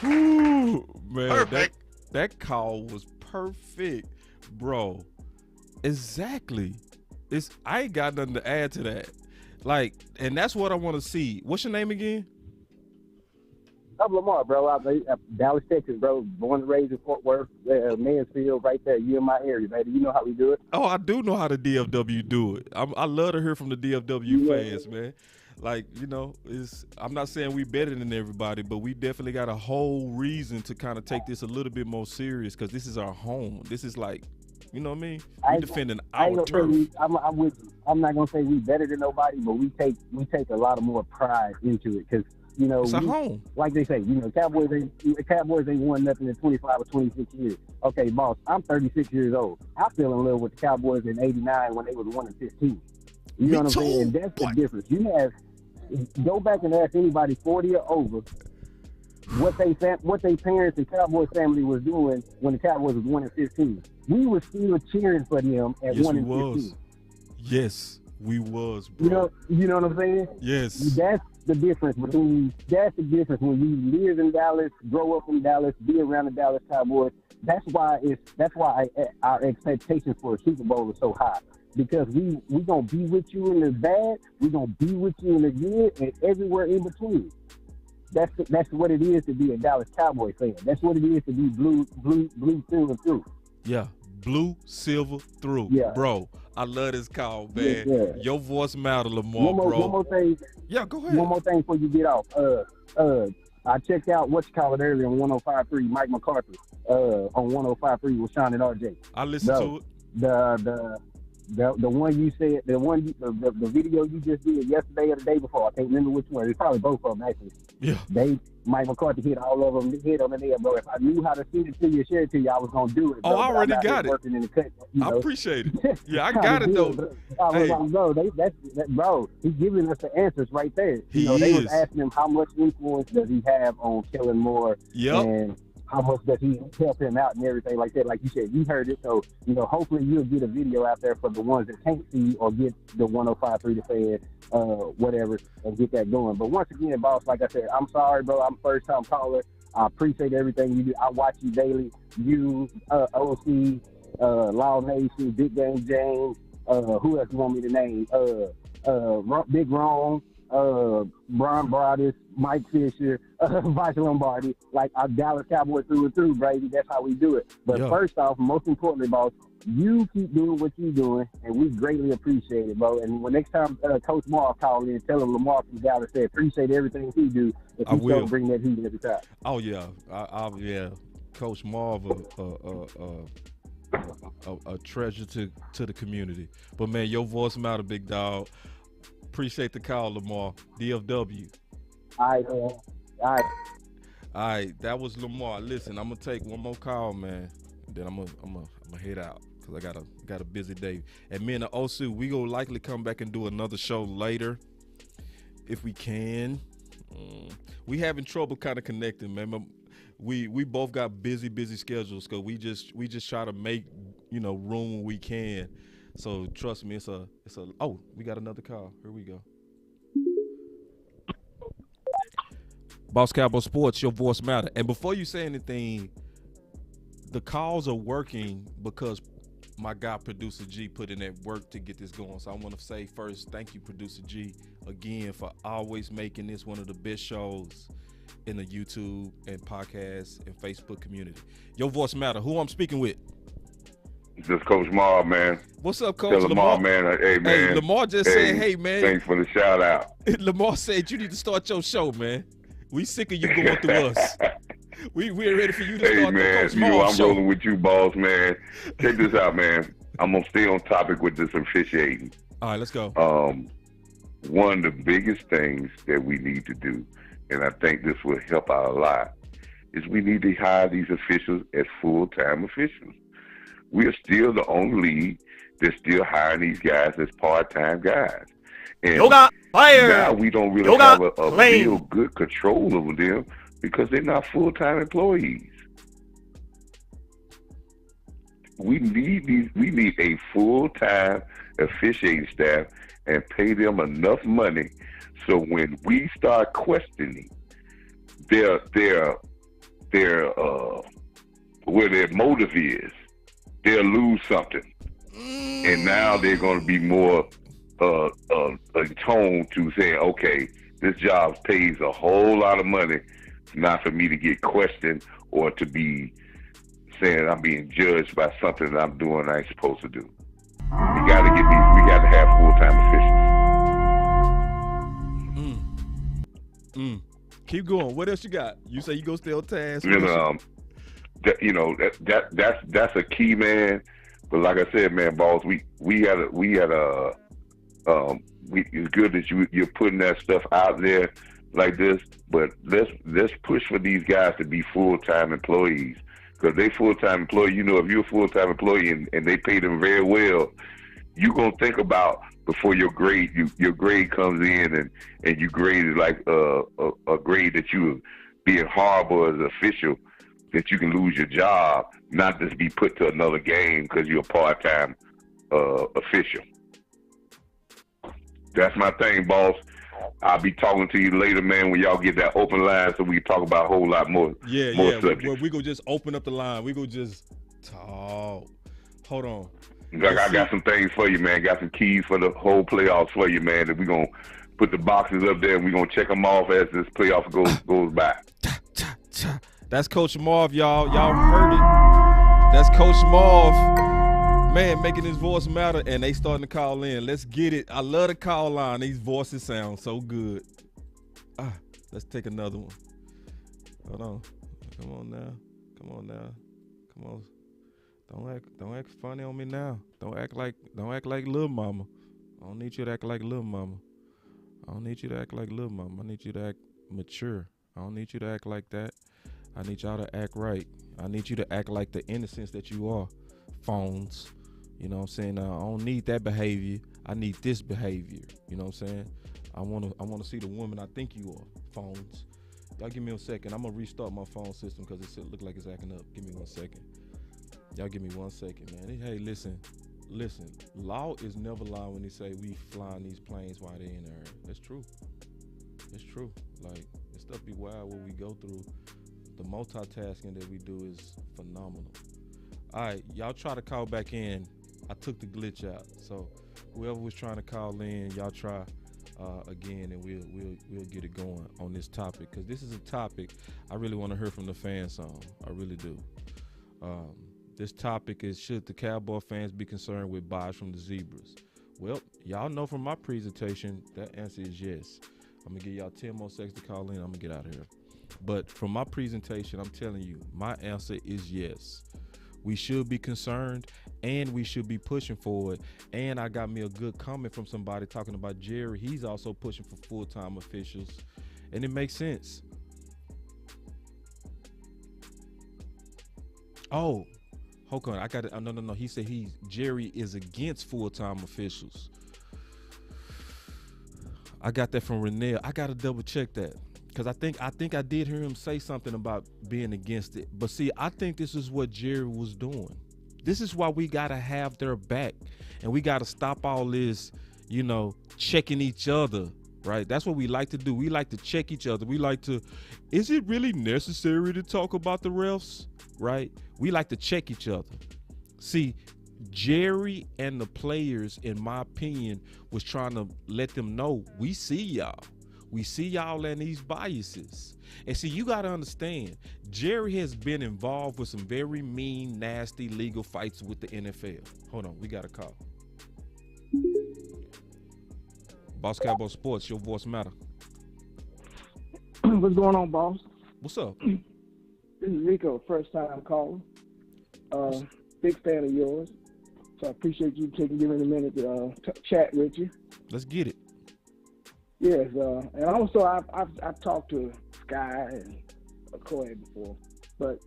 Ooh, man, Perfect. that call was perfect, bro. Exactly. I ain't got nothing to add to that. Like, and that's what I want to see. What's your name again? I'm Lamar, bro. I'm Dallas, Texas, bro. Born and raised in Fort Worth, Mansfield, right there. You in my area, baby. You know how we do it. Oh, I do know how the DFW do it. I love to hear from the DFW fans, man. Like, you know, I'm not saying we better than everybody, but we definitely got a whole reason to kind of take this a little bit more serious because this is our home. This is like, you know what I mean? We defending our turf. I'm with you. I'm not gonna say we better than nobody, but we take a lot of more pride into it because, you know, it's our home. Like they say, you know, Cowboys ain't won nothing in 25 or 26 years. Okay, boss, I'm 36 years old. I fell in love with the Cowboys in '89 when they was 1-15. You know what I'm saying? And that's the difference. Go back and ask anybody 40 or over what they parents and Cowboys family was doing when the Cowboys was 1-15. We were still cheering for them at 1-15. Yes, we was, bro. You know what I'm saying? Yes. That's the difference when you live in Dallas, grow up in Dallas, be around the Dallas Cowboys. That's why our expectations for a Super Bowl are so high. Because we gonna be with you in the bad, we gonna be with you in the good, and everywhere in between. That's what it is to be a Dallas Cowboy fan. That's what it is to be blue, silver through. Yeah, blue, silver through. Yeah, bro. I love this call, man. Yeah. Your voice matter, Lamar, bro. One more thing. Yeah, go ahead. One more thing before you get off. I checked out what you call it earlier on 105.3, Mike McCarthy, on 105.3 with Sean and RJ. I listened to it. The one you said, the video you just did yesterday or the day before, I can't remember which one. It's probably both of them, actually. Yeah. Mike McCarthy hit all of them, hit on the nail, bro. If I knew how to send it to you, share it to you, I was going to do it, bro. Oh, I already got it. In the cut, I appreciate it. Yeah, I got it, though. I was like, bro, he's giving us the answers right there. They was asking him how much influence does he have on Kellen Moore and how much does he help him out and everything like that. Like you said, you heard it. So, you know, hopefully you'll get a video out there for the ones that can't see or get the 105.3 to fan, whatever, and get that going. But once again, boss, like I said, I'm sorry, bro. I'm a first-time caller. I appreciate everything you do. I watch you daily. You, OC, Law Nation, Big Game James, who else you want me to name? Big Ron, Brian Broadus, Mike Fisher, Vice Lombardi, like our Dallas Cowboys through and through, baby. That's how we do it. But first off, most importantly, boss, you keep doing what you're doing, and we greatly appreciate it, bro. And when next time Coach Marv call in, tell him Lamar from Dallas said appreciate everything he do. If he don't bring that heat every time. Oh yeah, Coach Marv, a treasure to the community. But man, your voice matter, big dog. Appreciate the call, Lamar. DFW. All right, that was Lamar. Listen, I'm gonna take one more call, man. And then I'm gonna head out because I got a busy day. And me and the OSU, we gonna likely come back and do another show later if we can. We having trouble kind of connecting, man. We both got busy schedules because we just try to make room when we can. So trust me, we got another call. Here we go. Boss Cowboy Sports, your voice matter. And before you say anything, the calls are working because my guy, Producer G, put in that work to get this going. So I want to say first, thank you, Producer G, again, for always making this one of the best shows in the YouTube and podcast and Facebook community. Your voice matter. Who I'm speaking with? Just Coach Mar, man. What's up, Coach? Tell Lamar, man. Hey, man. Hey, Lamar just said, hey, man. Thanks for the shout out. Lamar said you need to start your show, man. We sick of you going through us. We're ready for you to start the Coach Mar show. I'm rolling with you, boss, man. Check this out, man. I'm going to stay on topic with this officiating. All right, let's go. One of the biggest things that we need to do, and I think this will help out a lot, is we need to hire these officials as full-time officials. We are still the only league that's still hiring these guys as part-time guys. And now we don't really have a real good control over them because they're not full-time employees. We need a full-time officiating staff and pay them enough money so when we start questioning where their motive is, they'll lose something. And now they're going to be more attuned to saying, okay, this job pays a whole lot of money, not for me to get questioned or to be saying I'm being judged by something that I'm doing I ain't supposed to do. We got to have full-time officials. Keep going. What else you got? You say you go stay on task. That's a key, man. But like I said, man, boss, it's good that you're putting that stuff out there like this. But let's push for these guys to be full-time employees. Because they full-time employee, if you're a full-time employee and they pay them very well, you're going to think about before your grade comes in and you grade it like a grade that you being horrible as an official, that you can lose your job, not just be put to another game because you're a part-time official. That's my thing, boss. I'll be talking to you later, man, when y'all get that open line so we can talk about a whole lot more subjects. We go just open up the line. We go just talk. Hold on. I got some things for you, man. Got some keys for the whole playoffs for you, man. That we're going to put the boxes up there and we're going to check them off as this playoff goes by. That's Coach Marv, y'all. Y'all heard it. That's Coach Marv, man, making his voice matter, and they starting to call in. Let's get it. I love the call line. These voices sound so good. Let's take another one. Hold on. Come on now. Come on. Don't act funny on me now. Don't act like little mama. I don't need you to act like little mama. I need you to act mature. I don't need you to act like that. I need y'all to act right. I need you to act like the innocence that you are. Phones. You know what I'm saying? I don't need that behavior. I need this behavior. You know what I'm saying? I wanna see the woman I think you are. Phones. Y'all give me a second. I'm gonna restart my phone system because it look like it's acting up. Give me 1 second. Y'all give me 1 second, man. Hey, listen. Law is never lying when they say we flying these planes while they in the air. That's true. It's true. Like, this stuff be wild what we go through. The multitasking that we do is phenomenal. All right, y'all try to call back in. I took the glitch out. So whoever was trying to call in, y'all try again, and we'll get it going on this topic, because this is a topic I really want to hear from the fans on. I really do. This topic is, should the Cowboy fans be concerned with buys from the Zebras? Well, y'all know from my presentation that answer is yes. I'm gonna give y'all 10 more seconds to call in. I'm gonna get out of here. But from my presentation, I'm telling you, my answer is yes. We should be concerned, and we should be pushing for it. And I got me a good comment from somebody talking about Jerry. He's also pushing for full-time officials, and it makes sense. Oh, hold on. I got it. No. He said Jerry is against full-time officials. I got that from Renell. I got to double check that, because I think I did hear him say something about being against it. But see, I think this is what Jerry was doing. This is why we got to have their back, and we got to stop all this, checking each other, right? That's what we like to do. We like to check each other. We like to, is it really necessary to talk about the refs, right? We like to check each other. See, Jerry and the players, in my opinion, was trying to let them know, we see y'all. We see y'all in these biases. And see, you got to understand, Jerry has been involved with some very mean, nasty legal fights with the NFL. Hold on, we got a call. Boss Cowboy Sports, your voice matter. What's going on, boss? What's up? This is Rico, first time calling. Big fan of yours. So I appreciate you giving a minute to chat with you. Let's get it. Yes, and also I've talked to Sky and Coy before, but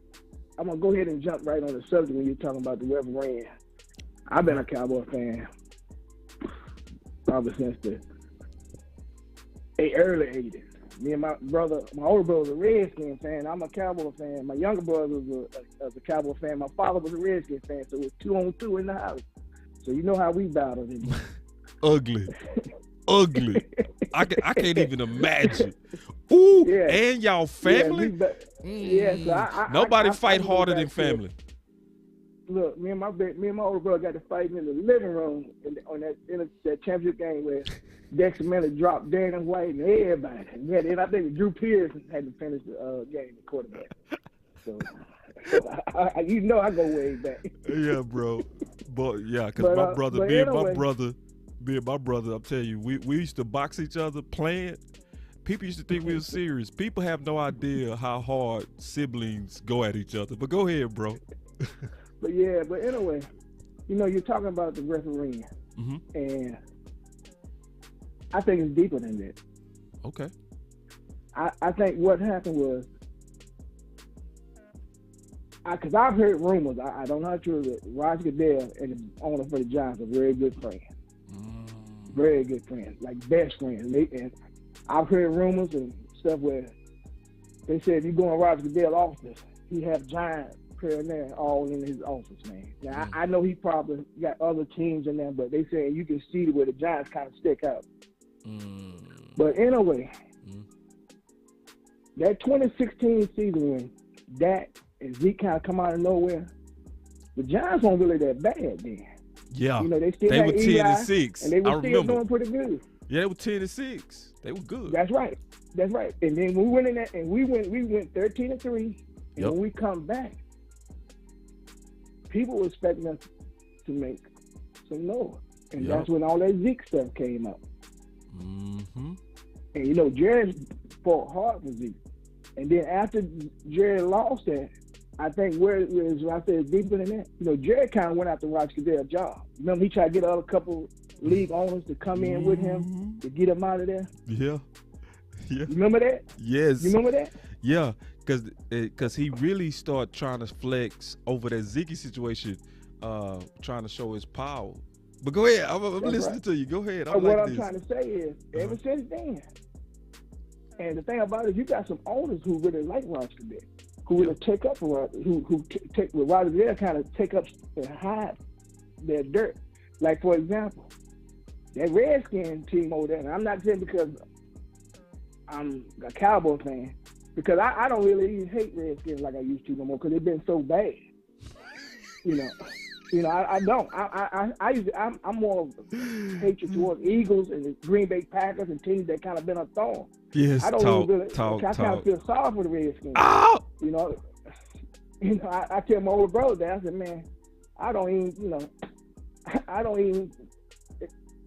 I'm gonna go ahead and jump right on the subject when you're talking about the referee. I've been a Cowboy fan probably since the early '80s. Me and my older brother was a Redskin fan. I'm a Cowboy fan. My younger brother was a Cowboy fan. My father was a Redskin fan, so it was 2-on-2 in the house. So you know how we battled it. Ugly. I can't even imagine. Ooh, yeah. And y'all family? So nobody fight harder than family. Look, me and my older brother got to fighting in the living room on that championship game where Dexter Miller dropped Dana White and everybody. And I think Drew Pearson had to finish the game, the quarterback. So you know I go way back. Yeah, bro. But yeah, because my brother, I'm telling you, we used to box each other playing. People used to think we were serious. People have no idea how hard siblings go at each other. But go ahead, bro. But anyway, you're talking about the refereeing. Mm-hmm. And I think it's deeper than that. Okay. I think what happened was, because I've heard rumors, I don't know how true, that Roger Goodell and the owner for the Giants are very good friends. Very good friends, like best friends. And I've heard rumors and stuff where they said if you go in Roger Goodell's office, he have Giant paraphernalia all in his office, man. Now, I know he probably got other teams in there, but they say you can see where the Giants kind of stick out. But anyway, that 2016 season when Dak and Zeke kind of come out of nowhere, the Giants weren't really that bad then. Yeah, they still they had were Eli, 10-6, and they were still remember. doing pretty good. Yeah, they were 10-6. They were good. That's right. And then we went in that, and we went 13-3. And when we come back, people were expecting us to make some noise, and that's when all that Zeke stuff came up. Mm-hmm. And Jerry fought hard for Zeke, and then after Jerry lost that, I think where it was, I said deeper than that. Jerry kind of went after Roger Goodell's job. Remember, he tried to get other couple league owners to come in with him to get him out of there. Yeah. You remember that? Yes. You remember that? Yeah, because he really started trying to flex over that Zeke situation, trying to show his power. But go ahead, I'm listening to you. Go ahead. What I'm trying to say is, ever since then, and the thing about it is, you got some owners who really like Roger Goodell, who really take up for who take with Roger Goodell, kind of take up and hide their dirt. Like, for example, that Redskin team over there, and I'm not saying because I'm a Cowboy fan, because I don't really even hate Redskins like I used to no more, because they've been so bad. I don't. I'm more of hatred towards Eagles and the Green Bay Packers and teams that kind of been a thorn. Yes, I don't really kind of feel sorry for the Redskins. Oh! I tell my older brother that, I said, man, I don't even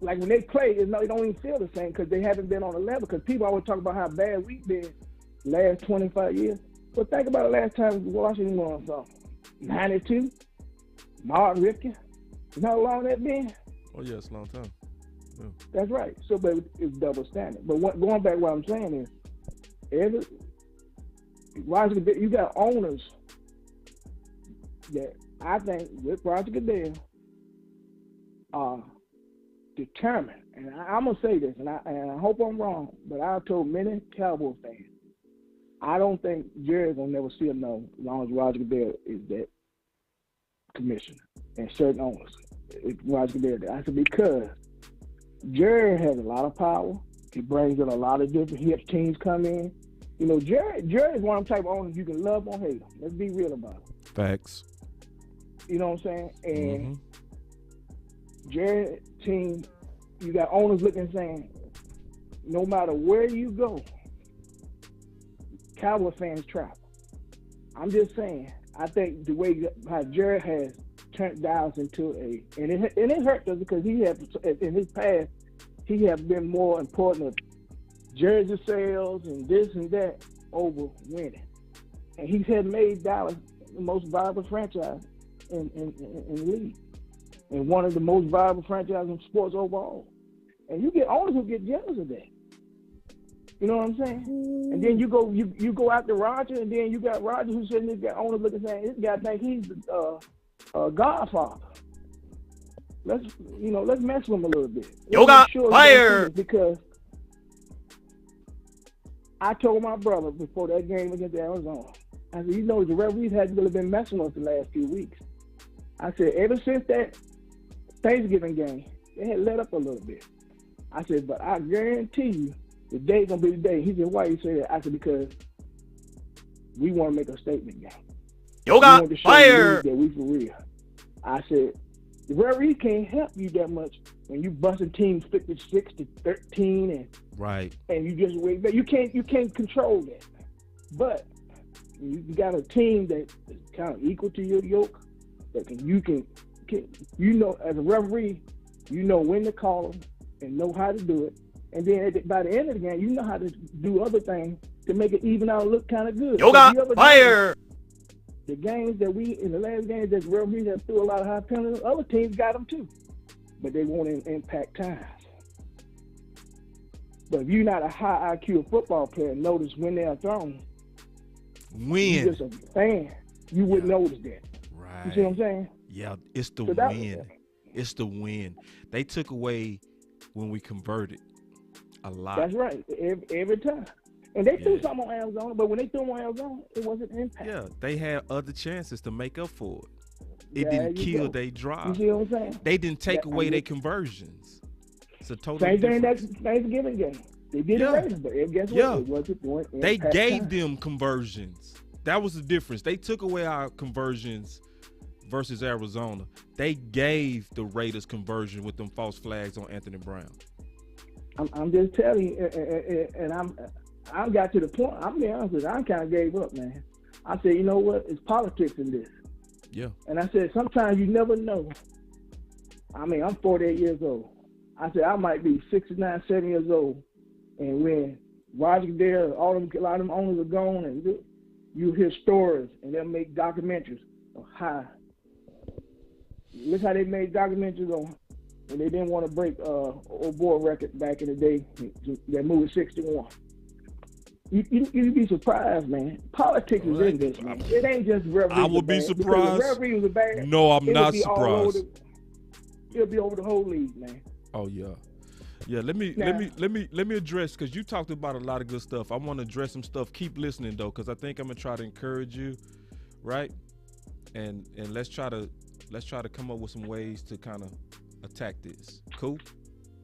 like when they play, it don't even feel the same because they haven't been on the level. Because people always talk about how bad we've been last 25 years. But think about the last time Washington won something. 92. Martin Ripken. You know how long that been? Oh, yeah, it's a long time. Yeah. That's right. So, but it's double standard. But going back, what I'm saying is, you got owners that I think with Roger Goodell are determined. And I'm going to say this, and I hope I'm wrong, but I've told many Cowboy fans, I don't think Jerry's going to never see him know as long as Roger Goodell is that commissioner and certain owners. Roger Goodell. I said, because Jerry has a lot of power. He brings in a lot of different hip teams come in. Jerry is one of them type of owners you can love or hate him. Let's be real about it. Facts. You know what I'm saying? And Jerry team, you got owners looking saying, no matter where you go, Cowboy fans travel. I'm just saying, I think the way how Jerry has turned Dallas into and it hurt us because he had, in his past, he has been more important of jersey sales and this and that over winning. And he had made Dallas the most viable franchise in the league, and one of the most viable franchises in sports overall. And you get owners who get jealous of that. You know what I'm saying? And then you go after Roger, and then you got Roger who's sitting there, got owners looking saying this guy think he's the Godfather. Let's mess with him a little bit. Yoga fire! Because I told my brother before that game against Arizona, I said, the referees hadn't really been messing with us the last few weeks. I said, ever since that Thanksgiving game, they had let up a little bit. I said, but I guarantee you, the day's gonna be the day. He said, why you say that? I said, because we want to make a statement game. Yoga fire! That we for real. I said, the referee can't help you that much when you busting teams 56-13 and right. And you just wait. You can't control that. But you got a team that is kind of equal to your yoke. That you can as a referee, you know when to call them and know how to do it. And then by the end of the game, you know how to do other things to make it even out look kind of good. Yoga fire! The games that in the last games that referees have threw a lot of high penalties, other teams got them too. But they won't impact times. But if you're not a high IQ football player, notice when they're thrown. You're just a fan, you would notice that. Right. You see what I'm saying? Yeah, it's the win. It's the win. They took away when we converted a lot. That's right. Every time. And they threw something on Arizona, but when they threw on Arizona, it wasn't impact. Yeah, they had other chances to make up for it. It didn't kill their drive. You see what I'm saying? They didn't take away their conversions. It's a total same thing difference. that Thanksgiving game. They did it later, but guess what? It wasn't doing impact. They gave them conversions. That was the difference. They took away our conversions versus Arizona. They gave the Raiders conversion with them false flags on Anthony Brown. I'm just telling you, and I got to the point. I'm being honest with you, I kind of gave up, man. I said, you know what? It's politics in this. Yeah. And I said, sometimes you never know. I mean, I'm 48 years old. I said, I might be 69, 70 years old. And when Roger there, a lot of them owners are gone, and you hear stories, and they'll make documentaries of how. Look how they made documentaries on when they didn't want to break old boy record back in the day. That movie 61. You'd be surprised, man. Politics is in this, man. It ain't just referees. I would be surprised. Referees are bad. No, I'm not surprised. It'll be over the whole league, man. Oh yeah. Yeah, let me address, because you talked about a lot of good stuff. I want to address some stuff. Keep listening though, because I think I'm gonna try to encourage you, right? And let's try to come up with some ways to kind of attack this. Cool?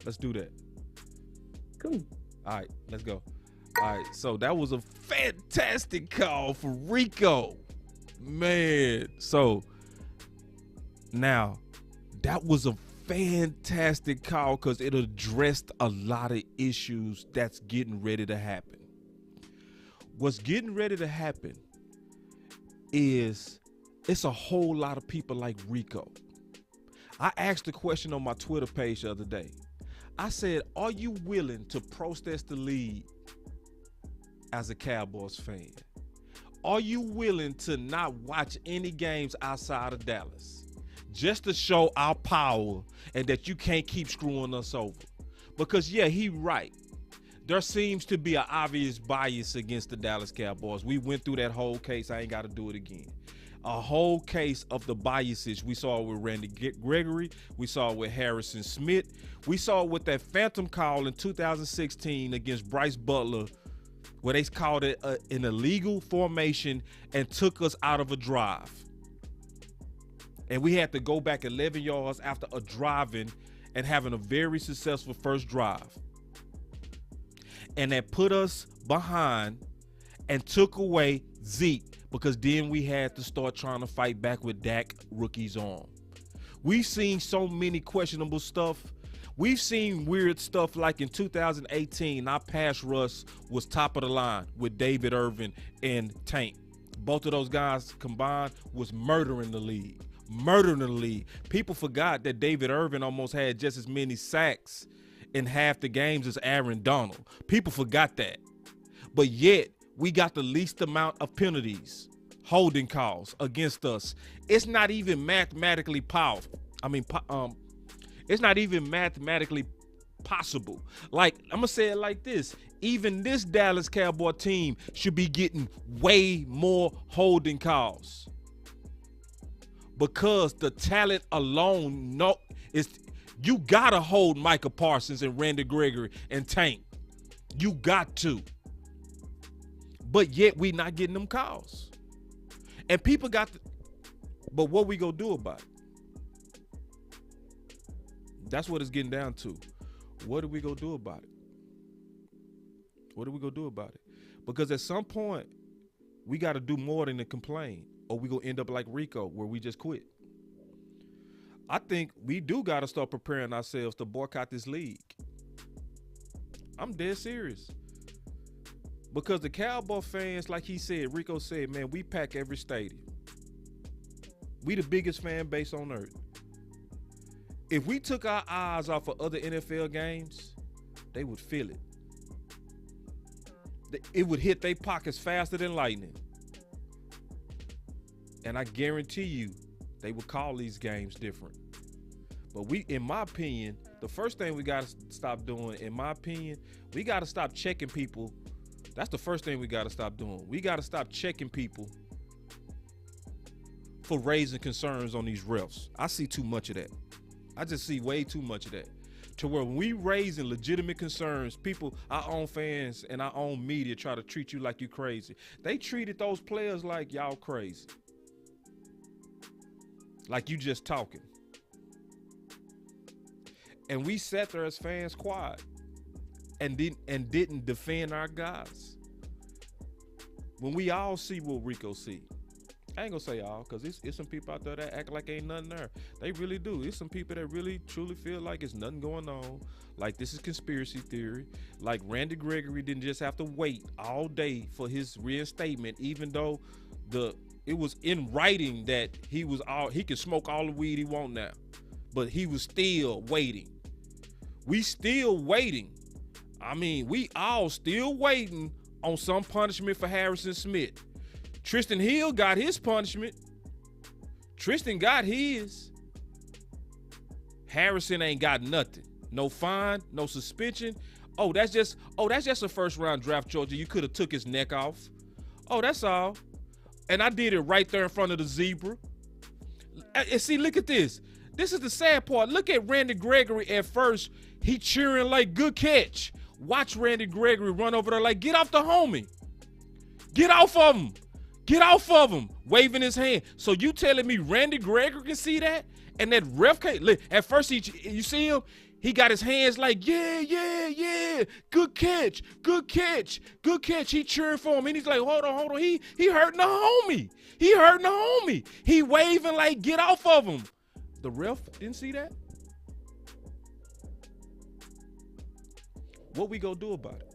Let's do that. Cool. All right, let's go. All right, so that was a fantastic call for Rico, man. So now that was a fantastic call because it addressed a lot of issues that's getting ready to happen. What's getting ready to happen is it's a whole lot of people like Rico. I asked a question on my Twitter page the other day. I said, are you willing to protest the league as a Cowboys fan? Are you willing to not watch any games outside of Dallas just to show our power and that you can't keep screwing us over? Because yeah, he right. There seems to be an obvious bias against the Dallas Cowboys. We went through that whole case. I ain't got to do it again. A whole case of the biases. We saw it with Randy Gregory. We saw it with Harrison Smith. We saw it with that phantom call in 2016 against Bryce Butler, where they called it an illegal formation and took us out of a drive. And we had to go back 11 yards after a driving and having a very successful first drive. And that put us behind and took away Zeke, because then we had to start trying to fight back with Dak rookie's arm. We've seen so many questionable stuff. We've seen weird stuff like in 2018, our pass rush was top of the line with David Irvin and Tank. Both of those guys combined was murdering the league. People forgot that David Irvin almost had just as many sacks in half the games as Aaron Donald. People forgot that. But yet, we got the least amount of penalties, holding calls against us. It's not even mathematically powerful. It's not even mathematically possible. Like, I'm going to say it like this. Even this Dallas Cowboy team should be getting way more holding calls. Because the talent alone, you got to hold Micah Parsons and Randy Gregory and Tank. You got to. But yet we not getting them calls. And people but what we gonna do about it? That's what it's getting down to. What are we gonna do about it? What are we gonna do about it? Because at some point, we got to do more than to complain, or we gonna end up like Rico, where we just quit. I think we do got to start preparing ourselves to boycott this league. I'm dead serious. Because the Cowboy fans, like he said, Rico said, man, we pack every stadium. We the biggest fan base on earth. If we took our eyes off of other NFL games, they would feel it. It would hit their pockets faster than lightning. And I guarantee you, they would call these games different. But in my opinion, the first thing we got to stop doing, in my opinion, we got to stop checking people. That's the first thing we got to stop doing. We got to stop checking people for raising concerns on these refs. I see too much of that. I just see way too much of that. To where when we raising legitimate concerns, people, our own fans and our own media try to treat you like you crazy. They treated those players like y'all crazy. Like you just talking. And we sat there as fans quiet and didn't defend our guys. When we all see what Rico see. I ain't gonna say all, because it's some people out there that act like ain't nothing there. They really do. It's some people that really truly feel like it's nothing going on. Like this is conspiracy theory. Like Randy Gregory didn't just have to wait all day for his reinstatement, even though it was in writing that he can smoke all the weed he want now. But he was still waiting. We still waiting. I mean, we all still waiting on some punishment for Harrison Smith. Tristan Hill got his punishment. Tristan got his. Harrison ain't got nothing. No fine, no suspension. Oh, that's just a first round draft choice. You could have took his neck off. Oh, that's all. And I did it right there in front of the zebra. And see, look at this. This is the sad part. Look at Randy Gregory at first. He cheering like, good catch. Watch Randy Gregory run over there like, get off the homie. Get off of him. Get off of him, waving his hand. So you telling me Randy Gregory can see that? And that ref can't? At first, you see him? He got his hands like, yeah. Good catch. He cheering for him. And he's like, hold on. He hurting the homie. He waving like, get off of him. The ref didn't see that? What we gonna do about it?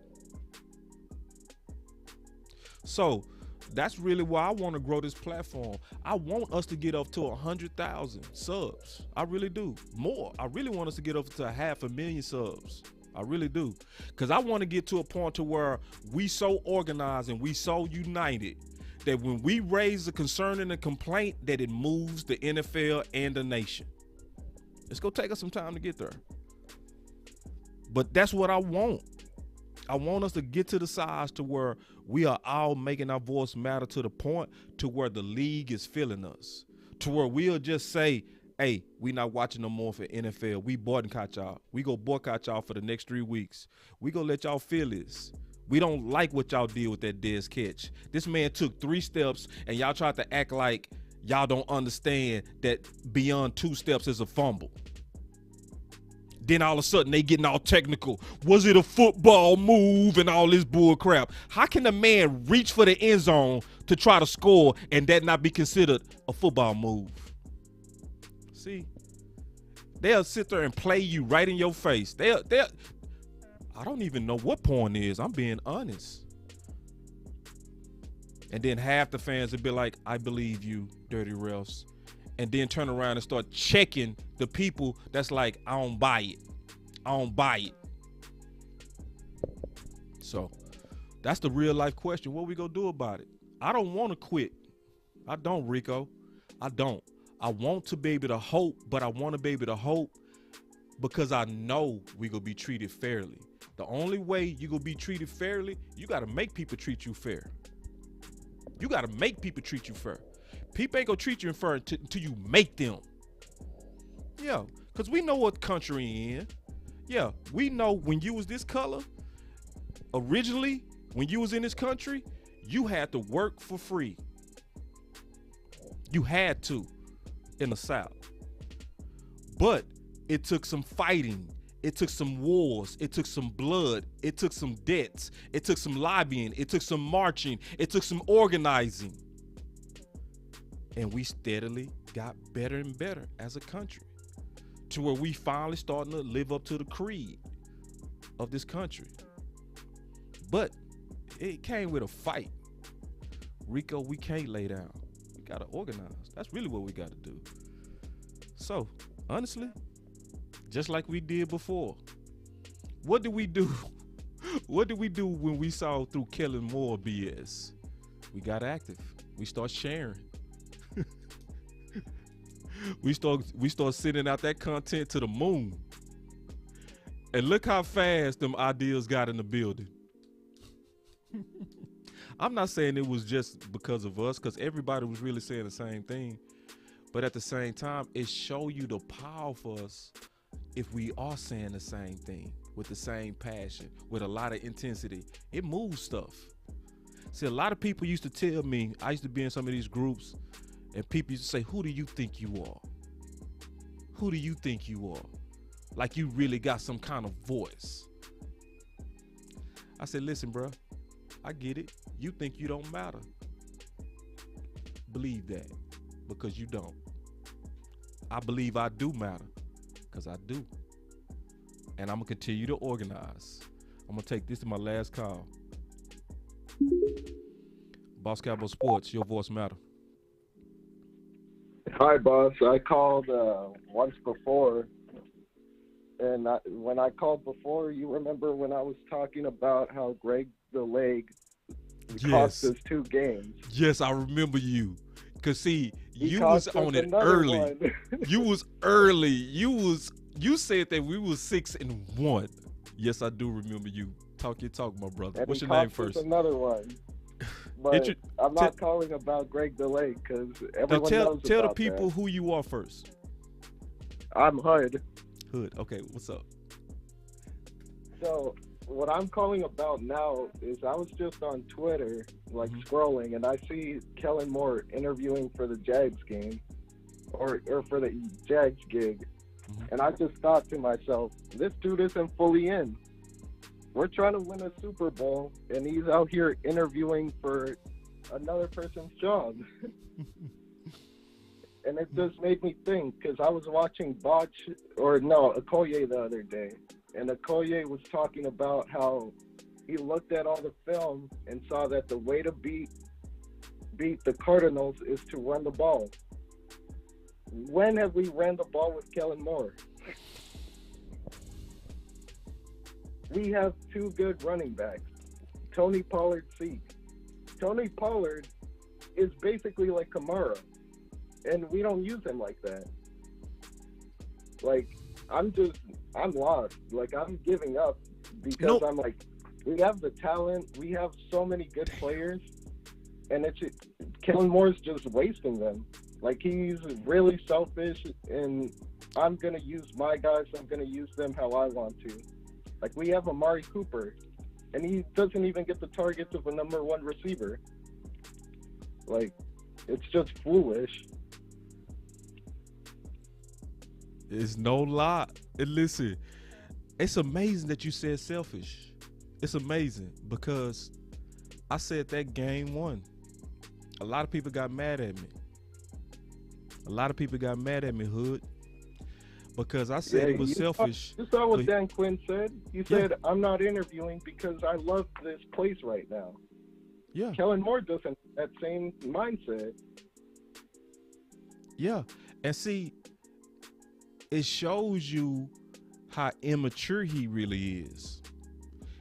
So, that's really why I want to grow this platform. I want us to get up to 100,000 subs. I really do. More. I really want us to get up to 500,000 subs. I really do. Because I want to get to a point to where we so organized and we so united that when we raise a concern and a complaint, that it moves the NFL and the nation. It's going to take us some time to get there. But that's what I want. I want us to get to the size to where we are all making our voice matter to the point to where the league is feeling us. To where we'll just say, hey, we not watching no more for NFL. We boycott y'all. We go boycott y'all for the next 3 weeks. We gonna let y'all feel this. We don't like what y'all did with that Dez catch. This man took 3 steps and y'all tried to act like y'all don't understand that beyond 2 steps is a fumble. Then all of a sudden they getting all technical. Was it a football move and all this bull crap? How can a man reach for the end zone to try to score and that not be considered a football move? See, They'll sit there and play you right in your face. They'll I don't even know what porn is. I'm being honest. And then half the fans would be like, I believe you, dirty refs. And then turn around and start checking the people that's like, I don't buy it. I don't buy it. So that's the real life question. What we gonna do about it? I don't want to quit. I don't, Rico. I don't. I want to be able to hope, but I want to be able to hope because I know we gonna be treated fairly. The only way you gonna be treated fairly, you gotta make people treat you fair. You gotta make people treat you fair. People ain't gonna treat you fair until you make them. Yeah, because we know what country in. Yeah, we know when you was this color, originally, when you was in this country, you had to work for free. You had to in the South. But it took some fighting. It took some wars. It took some blood. It took some debts. It took some lobbying. It took some marching. It took some organizing. And we steadily got better and better as a country to where we finally starting to live up to the creed of this country. But it came with a fight. Rico, we can't lay down. We got to organize. That's really what we got to do. So, honestly, just like we did before, what did we do? What did we do when we saw through Kellen Moore BS? We got active. We start sharing. we start sending out that content to the moon. And look how fast them ideas got in the building. I'm not saying it was just because of us, because everybody was really saying the same thing. But at the same time, it show you the power for us if we are saying the same thing with the same passion, with a lot of intensity. It moves stuff. See, a lot of people used to tell me, I used to be in some of these groups, and people used to say, who do you think you are? Who do you think you are? Like you really got some kind of voice. I said, listen, bro, I get it. You think you don't matter. Believe that, because you don't. I believe I do matter, because I do. And I'm going to continue to organize. I'm going to take this to my last call. Boss Cowboy Sports, your voice matter. Hi, boss. I called once before, and when I called before, you remember when I was talking about how Greg the Leg cost us 2 games? Yes, I remember you. Because, see, you was on it early. You was early. You said that we was 6-1. Yes, I do remember you. Talk your talk, my brother. And what's your name first? Another one. But I'm not calling about Greg DeLay because everyone knows about Tell the people that. who you are first. I'm Hood. Hood. Okay, what's up? So what I'm calling about now is I was just on Twitter, scrolling, and I see Kellen Moore interviewing for the Jags game, or for the Jags gig, and I just thought to myself, this dude isn't fully in. We're trying to win a Super Bowl, and he's out here interviewing for another person's job. And it just made me think, because I was watching Okoye the other day, and Okoye was talking about how he looked at all the film and saw that the way to beat the Cardinals is to run the ball. When have we ran the ball with Kellen Moore? We have 2 good running backs, Tony Pollard, Zeke. Tony Pollard is basically like Kamara, and we don't use him like that. I'm lost. I'm giving up because I'm like, we have the talent, we have so many good players, and Kellen Moore's just wasting them. He's really selfish, and I'm going to use my guys, I'm going to use them how I want to. We have Amari Cooper, and he doesn't even get the targets of a number 1 receiver. It's just foolish. It's no lie. And listen, it's amazing that you said selfish. It's amazing because I said that game 1. A lot of people got mad at me. Hood. because I said it was selfish. You saw what Dan Quinn said. He said, "I'm not interviewing because I love this place right now." Yeah. Kellen Moore doesn't have that same mindset. Yeah. And see, it shows you how immature he really is.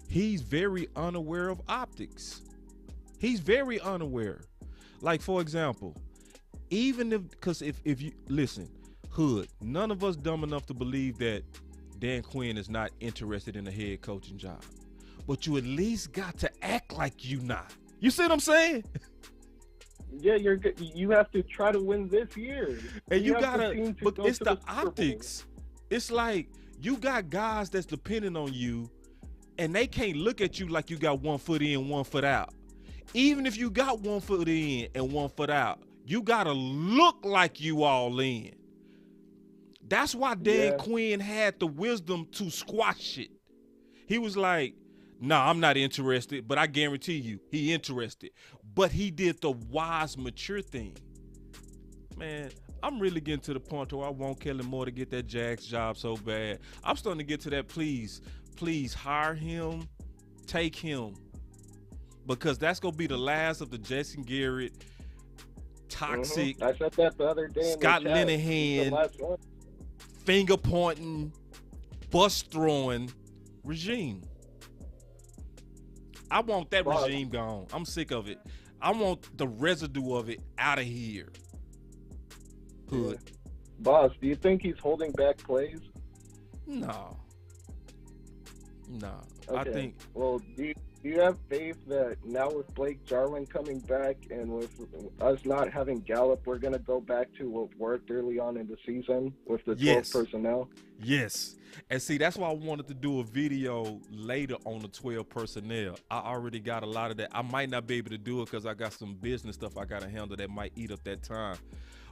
He's very unaware of optics. He's very unaware. Like, for example, even because if you listen, Hood, none of us dumb enough to believe that Dan Quinn is not interested in a head coaching job. But you at least got to act like you not. You see what I'm saying? Yeah, you have to try to win this year. And you gotta, but it's the optics. It's like you got guys that's depending on you, and they can't look at you like you got 1 foot in, 1 foot out. Even if you got 1 foot in and 1 foot out, you gotta look like you all in. That's why Dan Quinn had the wisdom to squash it. He was like, "Nah, I'm not interested," but I guarantee you, he interested. But he did the wise, mature thing. Man, I'm really getting to the point where I want Kellen Moore to get that Jags job so bad. I'm starting to get to that, please hire him, take him. Because that's going to be the last of the Jason Garrett, toxic, I said that the other day. Scott Linehan, finger pointing, bus throwing regime. I want that regime gone. I'm sick of it. I want the residue of it out of here. Hood. Boss, do you think he's holding back plays? No. Okay. I think. Well, do you have faith that now with Blake Jarwin coming back and with us not having Gallup, we're going to go back to what worked early on in the season with the 12 personnel? Yes. And see, that's why I wanted to do a video later on the 12 personnel. I already got a lot of that. I might not be able to do it because I got some business stuff I got to handle that might eat up that time.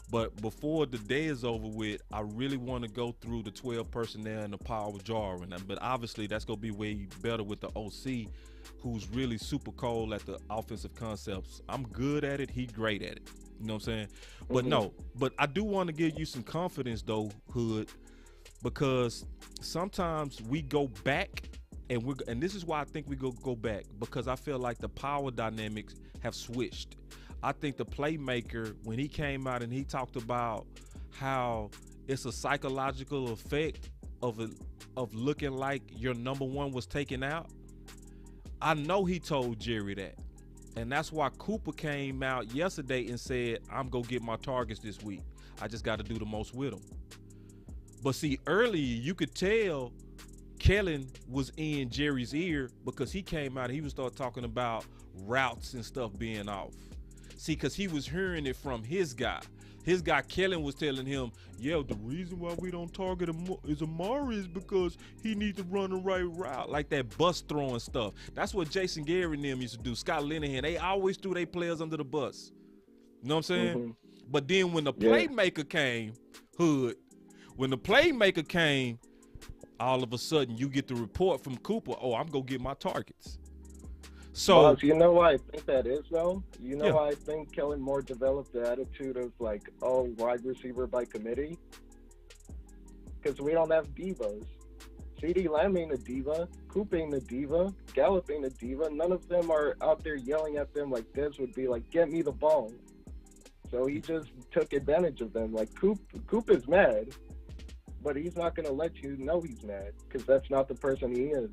But before the day is over with, I really want to go through the 12 personnel and the power of Jarwin. But obviously, that's going to be way better with the OC, who's really super cold at the offensive concepts. I'm good at it. He's great at it. You know what I'm saying? But but I do want to give you some confidence, though, Hood, because sometimes we go back and this is why I think we go back, because I feel like the power dynamics have switched. I think the playmaker, when he came out and he talked about how it's a psychological effect of looking like your number one was taken out, I know he told Jerry that. And that's why Cooper came out yesterday and said, "I'm going to get my targets this week. I just got to do the most with them." But see, earlier you could tell Kellen was in Jerry's ear because he came out and he was start talking about routes and stuff being off. See, because he was hearing it from his guy. His guy Kellen was telling him, "Yeah, the reason why we don't target him is Amari is because he needs to run the right route," like that bus throwing stuff. That's what Jason Garrett and them used to do. Scott Linehan, they always threw their players under the bus. You know what I'm saying? But then when the playmaker came, Hood, when the playmaker came, all of a sudden you get the report from Cooper, "Oh, I'm going to get my targets." So, Boss, you know why I think that is, though? You know why I think Kellen Moore developed the attitude of, like, wide receiver by committee? Because we don't have divas. CeeDee Lamb ain't a diva. Coop ain't a diva. Gallup ain't a diva. None of them are out there yelling at them like Dez would be like, "Get me the ball." So he just took advantage of them. Like, Coop is mad, but he's not going to let you know he's mad because that's not the person he is.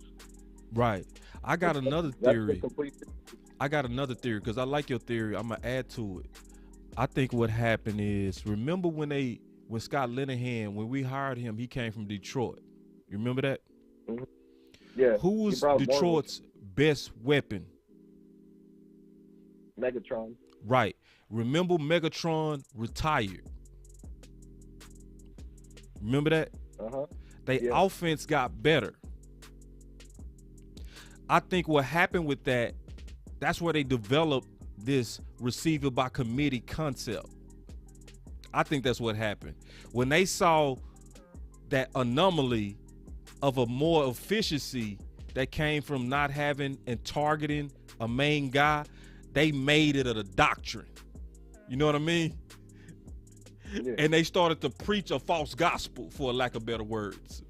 Right. I got another theory. I got another theory because I like your theory. I'm going to add to it. I think what happened is, remember when Scott Linehan, when we hired him, he came from Detroit. You remember that? Yeah. Who was Detroit's best weapon? Megatron. Right. Remember Megatron retired. Remember that? Their offense got better. I think what happened with that's where they developed this receiver by committee concept. I think that's what happened. When they saw that anomaly of a more efficiency that came from not having and targeting a main guy, they made it a doctrine. You know what I mean? And they started to preach a false gospel, for lack of better words.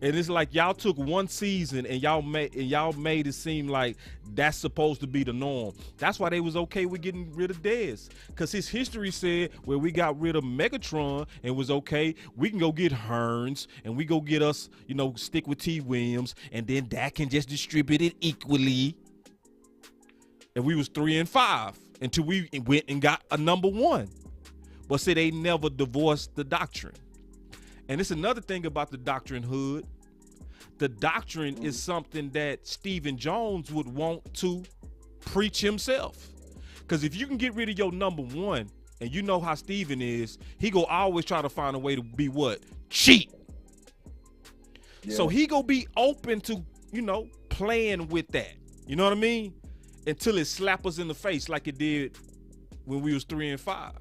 And it's like y'all took one season and y'all made it seem like that's supposed to be the norm. That's why they was okay with getting rid of Dez. Because his history said, well, we got rid of Megatron and was okay, we can go get Hearns and we go get us, stick with T. Williams, and then Dak can just distribute it equally. And we was 3-5 until we went and got a number 1. But see, they never divorced the doctrine. And it's another thing about the doctrine, Hood. The doctrine is something that Stephen Jones would want to preach himself. Because if you can get rid of your number 1, and you know how Stephen is, he go always try to find a way to be what? Cheap. Yeah. So he go be open to, playing with that. You know what I mean? Until it slap us in the face like it did when we was 3-5.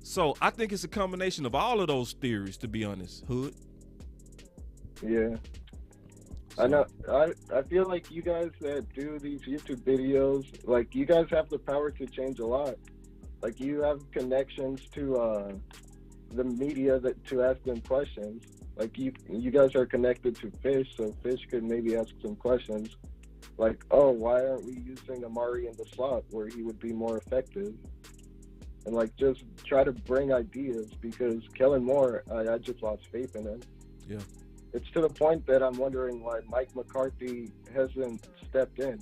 So I think it's a combination of all of those theories, to be honest, Hood. Yeah. So. I know. I feel like you guys that do these YouTube videos, like you guys have the power to change a lot. Like you have connections to the media to ask them questions. Like you guys are connected to Fish, so Fish could maybe ask some questions. Like, oh, why aren't we using Amari in the slot where he would be more effective? And like just try to bring ideas, because Kellen Moore, I just lost faith in him. Yeah. It's to the point that I'm wondering why Mike McCarthy hasn't stepped in.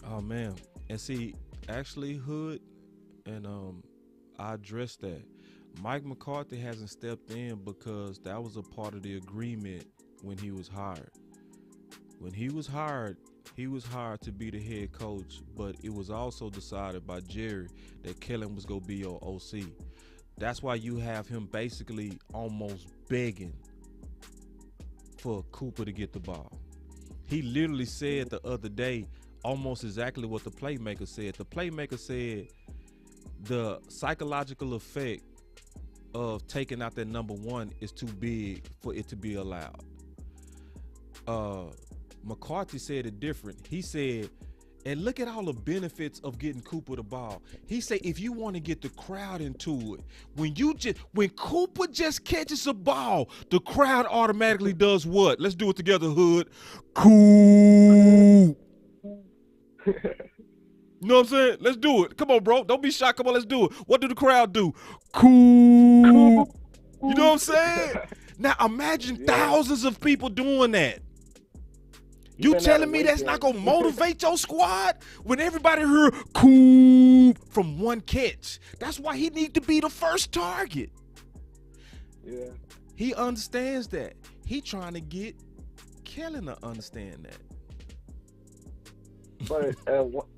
Oh man. And see, actually, Hood, and I addressed that. Mike McCarthy hasn't stepped in because that was a part of the agreement when he was hired. When he was hired to be the head coach, but it was also decided by Jerry that Kellen was going to be your OC. That's why you have him basically almost begging for Cooper to get the ball. He literally said the other day almost exactly what the playmaker said. The playmaker said the psychological effect of taking out that number 1 is too big for it to be allowed. McCarthy said it different. He said, and look at all the benefits of getting Cooper the ball. He said, if you want to get the crowd into it, when Cooper just catches a ball, the crowd automatically does what? Let's do it together, Hood. Cool. You know what I'm saying? Let's do it. Come on, bro. Don't be shy. Come on, let's do it. What do the crowd do? Cool. You know what I'm saying? Now imagine thousands of people doing that. You telling me that's not going to motivate your squad when everybody heard cool from one catch? That's why he needs to be the first target. Yeah. He understands that. He trying to get Kellen to understand that. But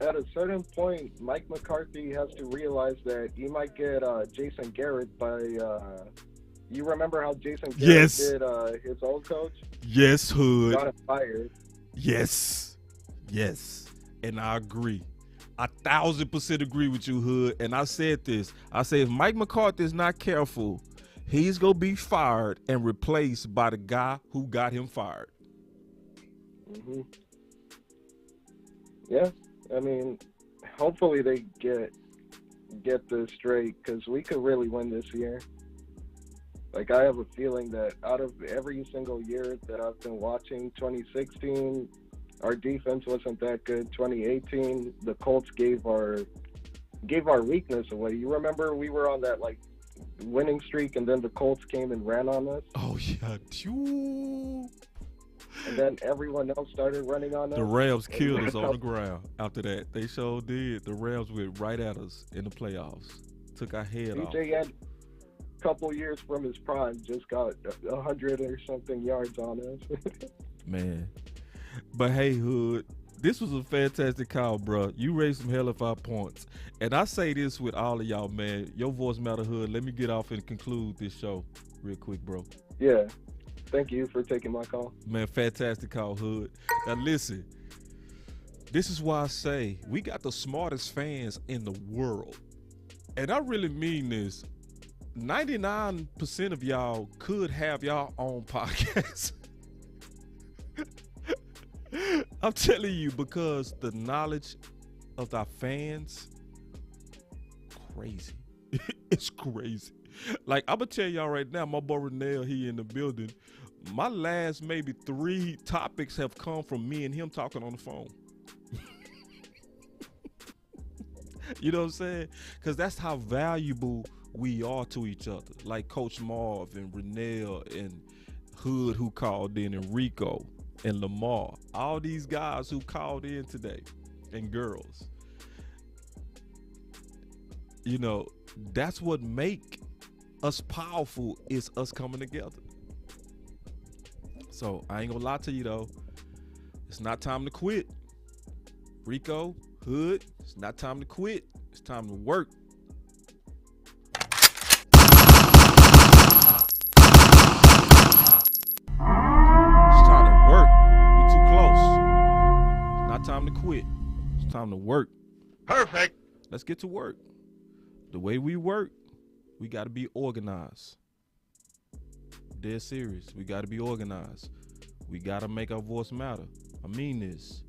at a certain point, Mike McCarthy has to realize that he might get Jason Garrett by you remember how Jason Garrett did his old coach? Yes, Hood. Got him fired. Yes. And I agree. 1,000% agree with you, Hood. And I said this. I said if Mike McCarthy is not careful, he's going to be fired and replaced by the guy who got him fired. Mm-hmm. Yeah. I mean, hopefully they get this straight, because we could really win this year. Like, I have a feeling that out of every single year that I've been watching, 2016, our defense wasn't that good. 2018, the Colts gave our weakness away. You remember we were on that, like, winning streak, and then the Colts came and ran on us? Oh, yeah. And then everyone else started running on us. The Rams killed us on the ground after that. They sure did. The Rams went right at us in the playoffs. Took our head off. Had couple years from his prime, just got 100 or something yards on us. Man. But hey, Hood, this was a fantastic call, bro. You raised some hell of 5 points. And I say this with all of y'all, man. Your voice matter, Hood. Let me get off and conclude this show real quick, bro. Yeah. Thank you for taking my call. Man, fantastic call, Hood. Now listen, this is why I say we got the smartest fans in the world. And I really mean this. 99% of y'all could have y'all own podcast. I'm telling you, because the knowledge of our fans, crazy. It's crazy. Like, I'm going to tell y'all right now, my boy Renell, he in the building. My last maybe 3 topics have come from me and him talking on the phone. You know what I'm saying? Because that's how valuable we are to each other. Like Coach Marv and Renell and Hood who called in, and Rico and Lamar. All these guys who called in today, and girls. You know, that's what make us powerful, is us coming together. So I ain't gonna lie to you though. It's not time to quit. Rico, Hood, it's not time to quit. It's time to work. It's time to work. We too close. It's not time to quit. It's time to work. Perfect. Let's get to work. The way we work, we got to be organized. Dead serious. We got to be organized. We got to make our voice matter. I mean this.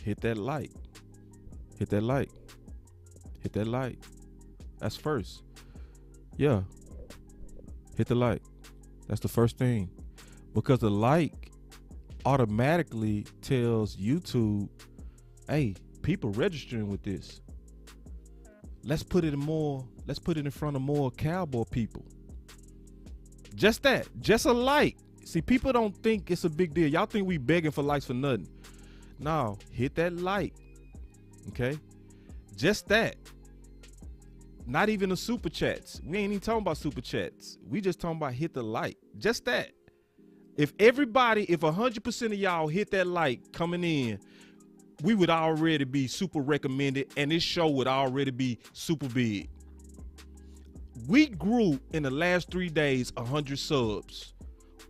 Hit that like. Hit that like. Hit that like. That's first. Yeah. Hit the like. That's the first thing. Because the like automatically tells YouTube, hey, people registering with this. Let's put it in front of more Cowboy people. Just that. Just a like. See, people don't think it's a big deal. Y'all think we begging for likes for nothing. No, hit that like. Okay? Just that. Not even the super chats. We ain't even talking about super chats. We just talking about hit the like. Just that. If 100% of y'all hit that like coming in, we would already be super recommended, and this show would already be super big. We grew in the last 3 days 100 subs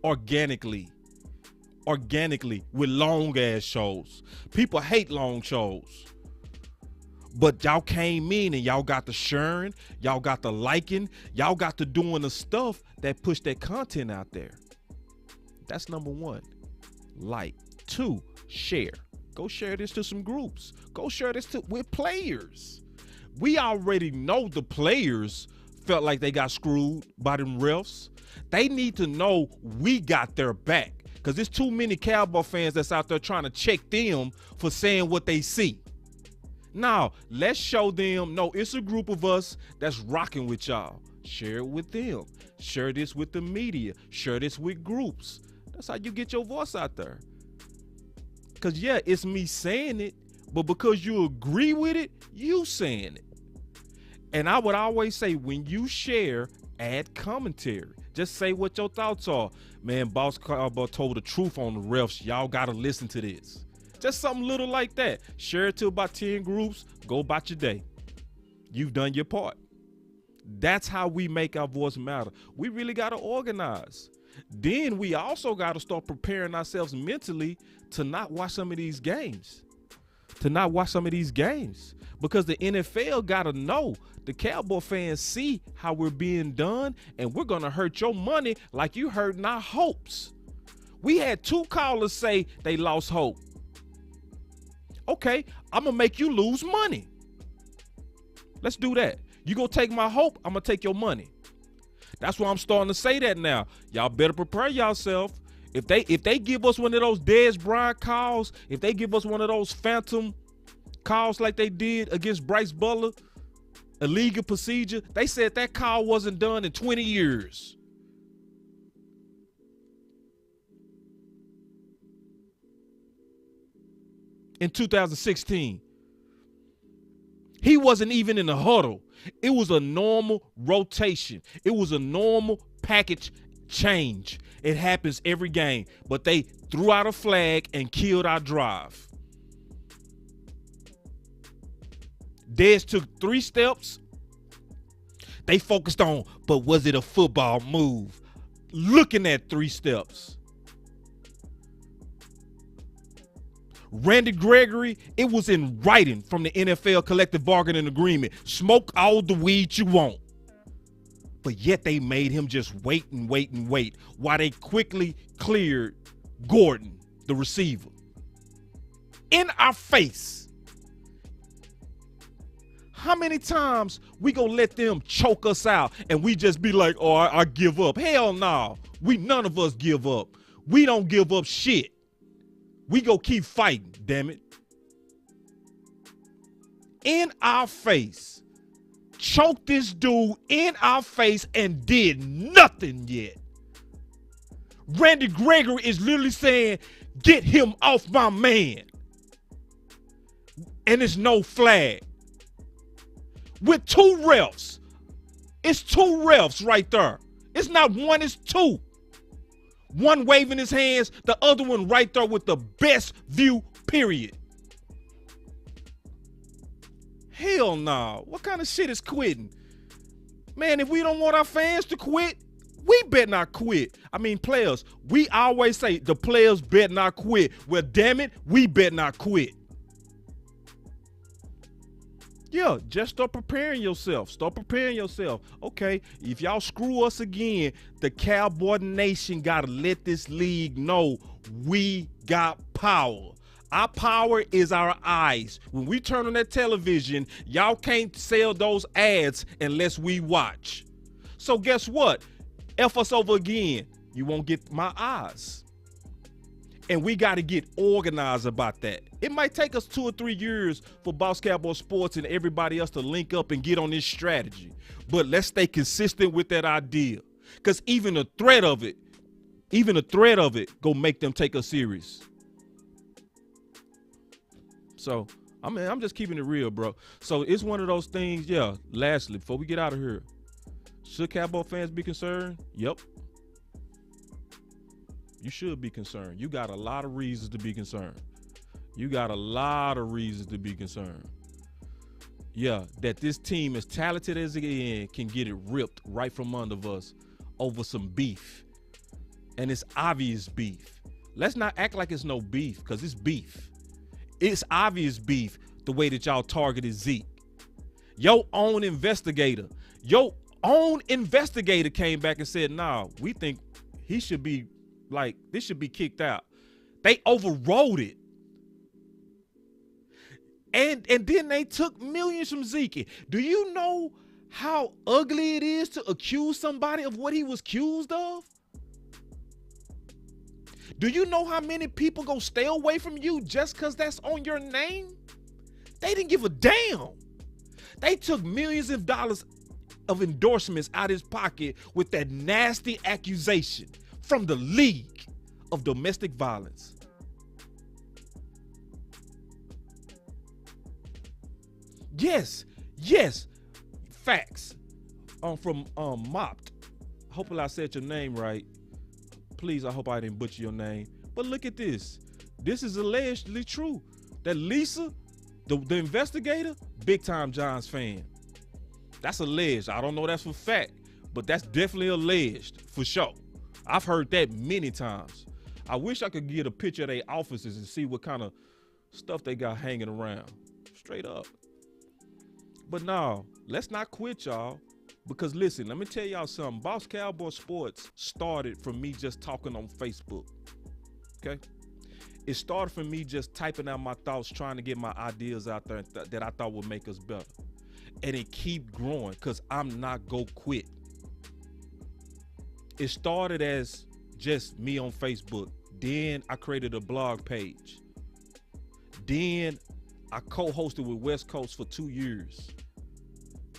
organically with long ass shows. People hate long shows, but y'all came in and y'all got the sharing, y'all got the liking, y'all got the doing the stuff that push that content out there. That's number 1. Like. 2, share. Go share this to some groups. Go share this with players. We already know the players felt like they got screwed by them refs. They need to know we got their back, because there's too many Cowboy fans that's out there trying to check them for saying what they see. Now, let's show them, no, it's a group of us that's rocking with y'all. Share it with them. Share this with the media. Share this with groups. That's how you get your voice out there. Because, yeah, it's me saying it, but because you agree with it, you saying it. And I would always say, when you share, add commentary. Just say what your thoughts are. Man, Boss Cowboy told the truth on the refs. Y'all got to listen to this. Just something little like that. Share it to about 10 groups. Go about your day. You've done your part. That's how we make our voice matter. We really got to organize. Then we also got to start preparing ourselves mentally to not watch some of these games. Because the NFL got to know. The Cowboy fans see how we're being done, and we're going to hurt your money like you hurting our hopes. We had 2 callers say they lost hope. Okay, I'm going to make you lose money. Let's do that. You going to take my hope, I'm going to take your money. That's why I'm starting to say that now. Y'all better prepare yourself. If they give us one of those Dez Bryant calls, if they give us one of those phantom calls like they did against Bryce Butler, illegal procedure, they said that call wasn't done in 20 years. In 2016. He wasn't even in the huddle. It was a normal rotation. It was a normal package change. It happens every game. But they threw out a flag and killed our drive. Dez took 3 steps. They focused on, but was it a football move? Looking at 3 steps. Randy Gregory, it was in writing from the NFL collective bargaining agreement. Smoke all the weed you want. But yet they made him just wait while they quickly cleared Gordon, the receiver. In our face. How many times we gonna let them choke us out and we just be like, oh, I give up? Hell no. None of us give up. We don't give up shit. We go keep fighting, damn it. In our face. Choked this dude in our face and did nothing yet. Randy Gregory is literally saying, get him off my man. And it's no flag. With 2 refs. It's 2 refs right there. It's not one, it's 2. One waving his hands, the other one right there with the best view, period. Hell no. What kind of shit is quitting? Man, if we don't want our fans to quit, we better not quit. I mean, players, we always say the players better not quit. Well, damn it, we better not quit. Yeah, just start preparing yourself. Start preparing yourself. Okay, if y'all screw us again, the Cowboy Nation got to let this league know we got power. Our power is our eyes. When we turn on that television, y'all can't sell those ads unless we watch. So guess what? F us over again. You won't get my eyes. And we got to get organized about that. It might take us 2 or 3 years for Boss Cowboy Sports and everybody else to link up and get on this strategy. But let's stay consistent with that idea. Because even the threat of it gonna make them take us serious. So, I mean, I'm just keeping it real, bro. So it's one of those things, yeah, lastly, before we get out of here, should Cowboy fans be concerned? Yep. You should be concerned. You got a lot of reasons to be concerned. You got a lot of reasons to be concerned. Yeah, that this team, as talented as it is, can get it ripped right from under us over some beef. And it's obvious beef. Let's not act like it's no beef, because it's beef. It's obvious beef the way that y'all targeted Zeke. Your own investigator came back and said, nah, we think he should be, like, this should be kicked out. They overrode it. And then they took millions from Zeke. Do you know how ugly it is to accuse somebody of what he was accused of? Do you know how many people gonna stay away from you just because that's on your name? They didn't give a damn. They took millions of dollars of endorsements out of his pocket with that nasty accusation from the League of Domestic Violence. Yes, facts. From Mopped. Hopefully I said your name right. Please, I hope I didn't butcher your name. But look at this. This is allegedly true. That Lisa, the investigator, big time Giants fan. That's alleged. I don't know that's for fact, but that's definitely alleged for sure. I've heard that many times. I wish I could get a picture of their offices and see what kind of stuff they got hanging around. Straight up. But no, let's not quit, y'all. Because listen, let me tell y'all something. Boss Cowboy Sports started from me just talking on Facebook. Okay? It started from me just typing out my thoughts, trying to get my ideas out there that I thought would make us better. And it keep growing because I'm not go quit. It started as just me on Facebook. Then I created a blog page. Then I co-hosted with West Coast for 2 years.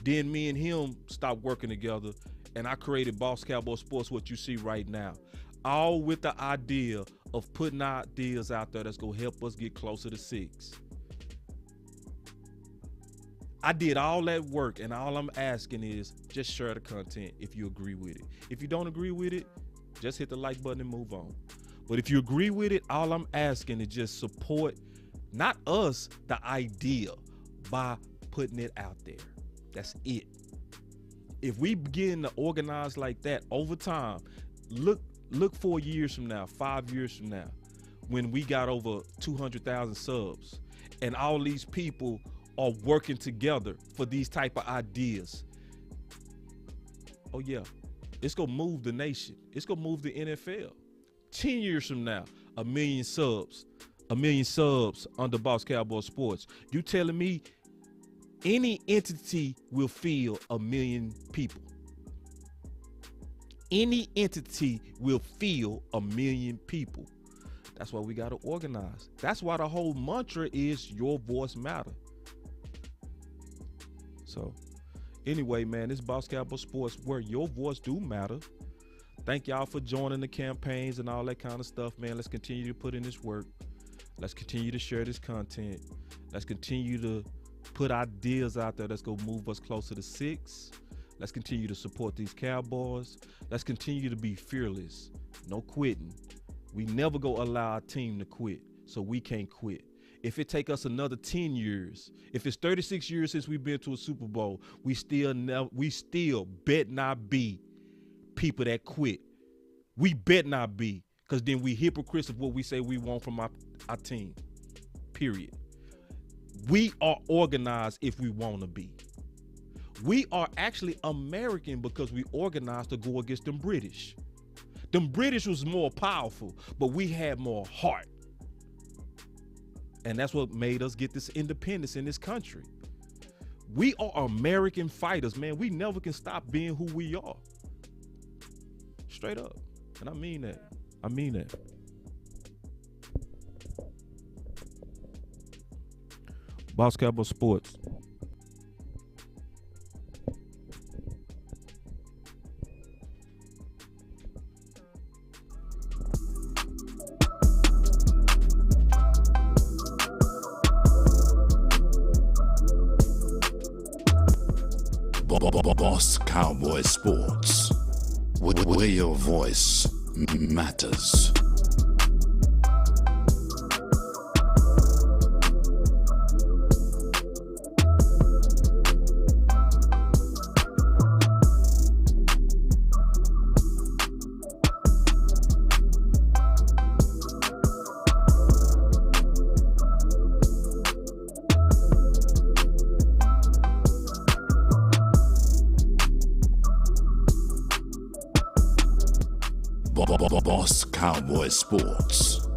Then me and him stopped working together, and I created Boss Cowboy Sports, what you see right now. All with the idea of putting ideas out there that's going to help us get closer to 6. I did all that work, and all I'm asking is just share the content if you agree with it. If you don't agree with it, just hit the like button and move on. But if you agree with it, all I'm asking is just support, not us, the idea, by putting it out there. That's it. If we begin to organize like that over time, look 4 years from now, 5 years from now, when we got over 200,000 subs and all these people are working together for these type of ideas. Oh yeah, it's gonna move the nation. It's gonna move the NFL. 10 years from now, 1 million subs under Boss Cowboy Sports. You telling me Any entity will fill 1 million people. Any entity will fill 1 million people. That's why we got to organize. That's why the whole mantra is your voice matter. So anyway, man, this Boss Cowboy Sports, where your voice do matter. Thank y'all for joining the campaigns and all that kind of stuff, man. Let's continue to put in this work. Let's continue to share this content. Let's continue to put ideas out there that's going to move us closer to 6. Let's continue to support these Cowboys. Let's continue to be fearless. No quitting. We never go allow our team to quit, so we can't quit. If it take us another 10 years, if it's 36 years since we've been to a Super Bowl, we still bet not be people that quit. We bet not be, because then we hypocrites of what we say we want from our team, period. We are organized if we want to be. We are actually American because we organized to go against them British. Them British was more powerful, but we had more heart. And that's what made us get this independence in this country. We are American fighters, man. We never can stop being who we are. Straight up. And I mean that. I mean that. Boss Cowboy Sports. Boss Cowboy Sports, where your voice matters. Boss Cowboy Sports.